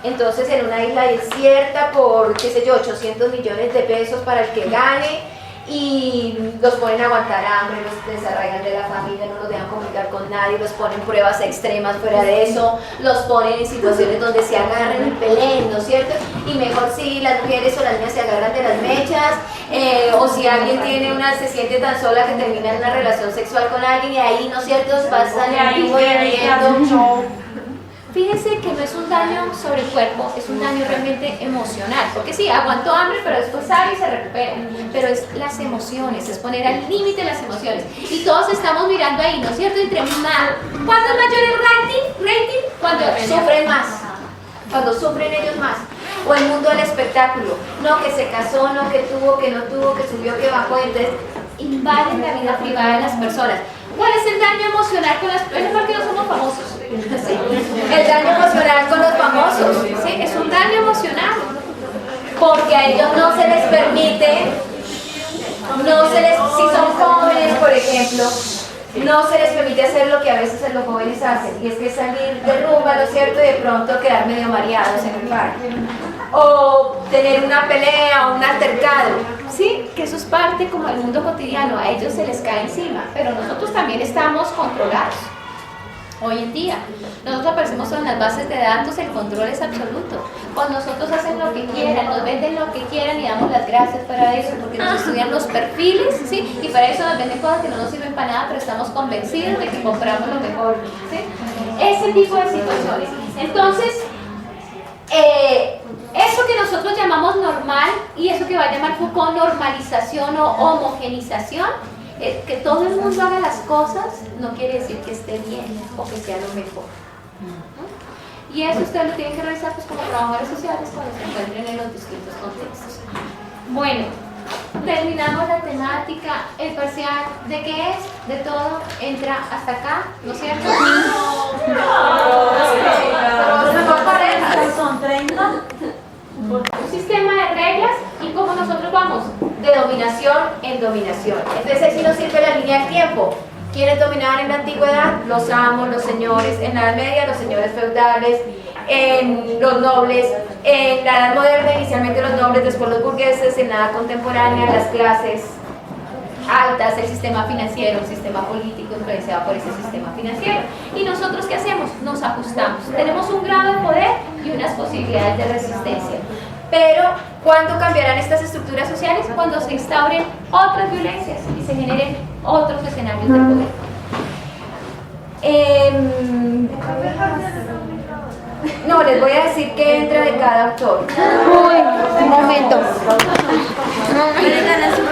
S1: Entonces en una isla desierta por, qué sé yo, 800 millones de pesos para el que gane y los ponen a aguantar hambre, los desarraigan de la familia, no los dejan comunicar con nadie, los ponen pruebas extremas fuera de eso, los ponen en situaciones donde se agarren y peleen, ¿no es cierto? Y mejor si las mujeres o las niñas se agarran de las mechas, o si alguien se siente tan sola que termina en una relación sexual con alguien y ahí, ¿no es cierto?, pasan el tiempo hirviendo.
S2: Fíjense que no es un daño sobre el cuerpo, es un daño realmente emocional, porque sí, aguantó hambre, pero después sale y se recupera, pero es las emociones, es poner al límite las emociones, y todos estamos mirando ahí, ¿no es cierto?, entre más, ¿cuándo es mayor el rating? Cuando
S1: Sufren más, cuando sufren ellos más, o el mundo del espectáculo, no que se casó, no que tuvo, que no tuvo, que subió, que bajó, entonces
S2: invaden la vida privada de las personas. ¿Cuál es el daño emocional con las personas? Es porque no somos famosos.
S1: sí. El daño emocional con los famosos,
S2: Sí, es un daño emocional.
S1: porque a ellos no se les permite, si son jóvenes, por ejemplo, no se les permite hacer lo que a veces los jóvenes hacen, y es que salir de rumba, ¿no es cierto?, y de pronto quedar medio mareados en el parque, o tener una pelea o un altercado.
S2: Sí, que eso es parte como del mundo cotidiano, a ellos se les cae encima, pero nosotros también estamos controlados. Hoy en día, nosotros aparecemos en las bases de datos, el control es absoluto. Cuando nosotros hacen lo que quieran, nos venden lo que quieran y damos las gracias para eso, porque nos estudian los perfiles, ¿sí? Y para eso nos venden cosas que no nos sirven para nada, pero estamos convencidos de que compramos lo mejor, ¿sí? Ese tipo de situaciones. Entonces, eso que nosotros llamamos normal y eso que va a llamar Foucault normalización o homogenización, que todo el mundo haga las cosas no quiere decir que esté bien o que sea lo mejor. ¿No? Y eso ustedes lo tienen que revisar pues, como trabajadores sociales cuando se encuentren en los distintos contextos. Bueno, terminamos la temática, el parcial, ¿de qué es? De todo, entra hasta acá, ¿no es cierto?
S4: Son 30.
S2: Un sistema de reglas y cómo nosotros vamos.
S1: De dominación en dominación. Entonces aquí nos sirve la línea del tiempo. ¿Quiénes dominaban en la antigüedad? Los amos, los señores. En la Edad Media, los señores feudales. En los nobles. En la Edad Moderna, inicialmente los nobles, después los burgueses. En la Edad Contemporánea, las clases altas, el sistema financiero, el sistema político influenciado por ese sistema financiero. ¿Y nosotros qué hacemos? Nos ajustamos. Tenemos un grado de poder y unas posibilidades de resistencia. Pero, ¿cuándo cambiarán estas estructuras sociales? Cuando se instauren otras violencias y se generen otros escenarios de poder. No, les voy a decir qué entra de cada autor.
S6: Un momento.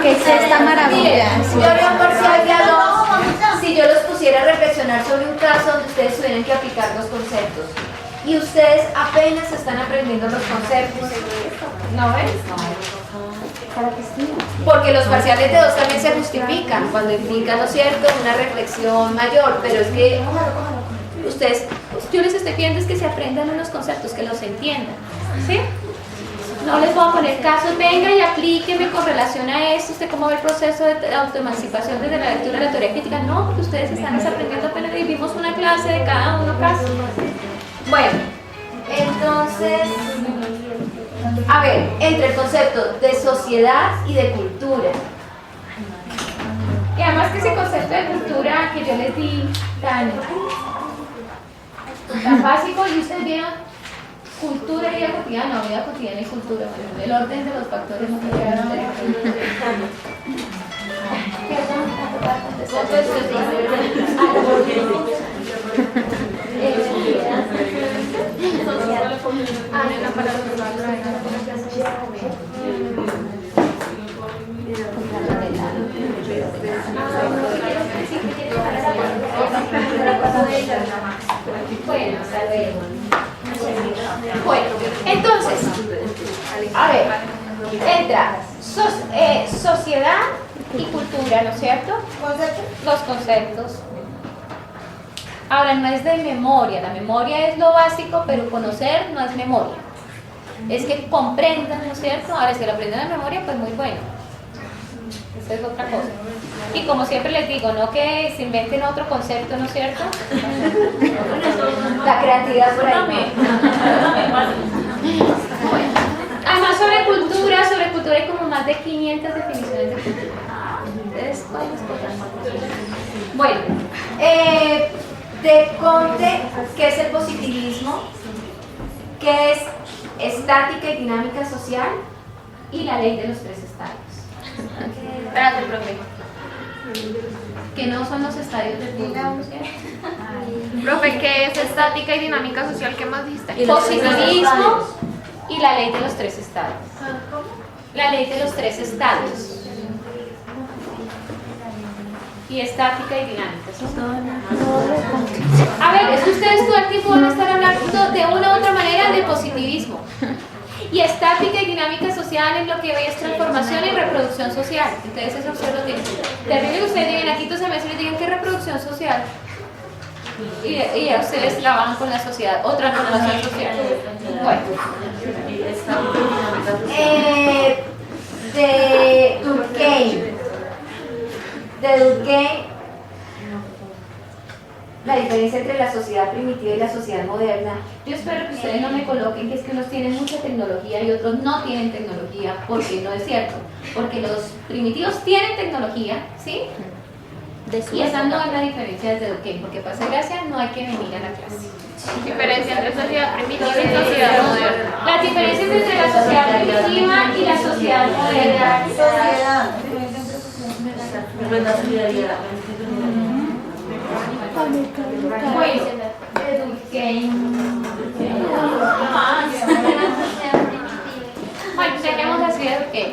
S6: ¿Qué es esta maravilla?
S1: Yo haría un parcial de a dos si yo los pusiera a reflexionar sobre un caso donde ustedes tuvieran que aplicar los conceptos. Y ustedes apenas están aprendiendo los conceptos. ¿No ven? Porque los parciales de dos también se justifican cuando implican, ¿no es cierto?, una reflexión mayor, pero es que ustedes, yo les estoy pidiendo es que se aprendan unos conceptos, que los entiendan, ¿sí? No les voy a poner casos, venga y aplíqueme con relación a esto, usted cómo ve el proceso de autoemancipación desde la lectura de la teoría crítica, no, porque ustedes están desaprendiendo apenas y vimos una clase de cada uno caso. Bueno, entonces, a ver, entre el concepto de sociedad y de cultura.
S2: Y además que ese concepto de cultura que yo les di tan básico, y ustedes vieron cultura y vida cotidiana, no, vida cotidiana y cultura, bueno, el orden de los factores no me llegaron a Bueno, entonces, a ver, entra sociedad y cultura, ¿no es cierto? Los conceptos. Ahora, no es de memoria, la memoria es lo básico, pero conocer no es memoria. Es que comprendan, ¿no es cierto? Ahora, si lo aprenden de memoria, pues muy bueno. Esa es otra cosa. Y como siempre les digo, no que se inventen otro concepto, ¿no es cierto?
S1: La creatividad por ahí.
S2: Bueno, además sobre cultura hay como más de 500 definiciones de cultura.
S1: de Conte, ¿qué es el positivismo? ¿Qué es estática y dinámica social?
S2: Y la ley de los tres estadios.
S5: Espérate, profe.
S2: Que no son los estadios del fútbol.
S5: Profe, ¿qué es estática y dinámica social? ¿Qué más dijiste?
S2: Positivismo y la ley de los tres estadios. La ley de los tres estadios. Y estática y dinámica social. A ver, es que ustedes todo el tiempo van a estar hablando de una u otra manera de positivismo. Y estática y dinámica social es lo que ve es transformación y reproducción social. Entonces eso ustedes lo tienen. Terrible que ustedes lleguen aquí 12 meses y digan ¿qué es reproducción social? Y ya ustedes trabajan con la sociedad o transformación social. Bueno.
S1: De Durkheim. De Durkheim, la diferencia entre la sociedad primitiva y la sociedad moderna.
S2: Yo espero que ustedes no me coloquen que es que unos tienen mucha tecnología y otros no tienen tecnología, porque no es cierto. Porque los primitivos tienen tecnología, ¿sí? Y esa no es la diferencia desde Durkheim, porque para hacer gracia no hay que venir a la clase.
S5: Diferencia entre sociedad primitiva y sociedad moderna.
S2: Las diferencias entre la sociedad primitiva y la sociedad moderna. Bueno, de Durkheim. Bueno, saquemos así de Durkheim.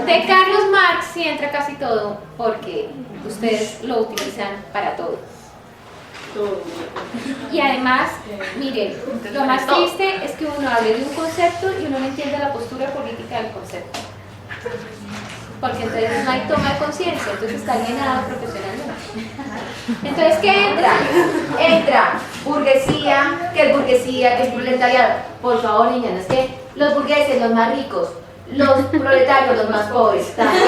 S2: De Carlos Marx sí entra casi todo, porque ustedes lo utilizan para todo. Y además, miren, lo más triste es que uno hable de un concepto y uno no entiende la postura política del concepto. Porque entonces no hay toma de conciencia, entonces está alienado profesionalmente. Entonces, ¿qué entra? Entra burguesía, ¿qué es burguesía? ¿Qué es proletariado? Por favor, niñas, es que los burgueses, los más ricos, los proletarios, los más pobres, también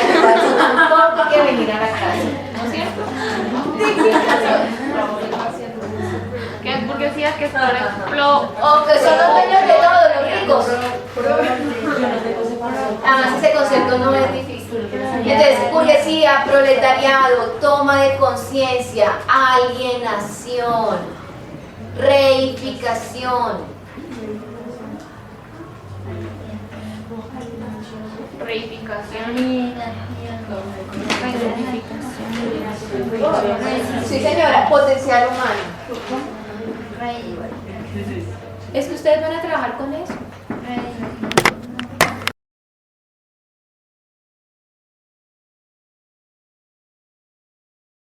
S2: tampoco hay que venir a la clase, ¿no es cierto?
S5: ¿Qué es burguesía? ¿Qué es, por ejemplo?
S1: O que son los dueños de todo, los ricos. Además, ese concepto no es difícil. Entonces, burguesía, proletariado, toma de conciencia, alienación, reificación.
S5: Reificación.
S1: Sí, señora, potencial humano.
S2: Es que ustedes van a trabajar con eso.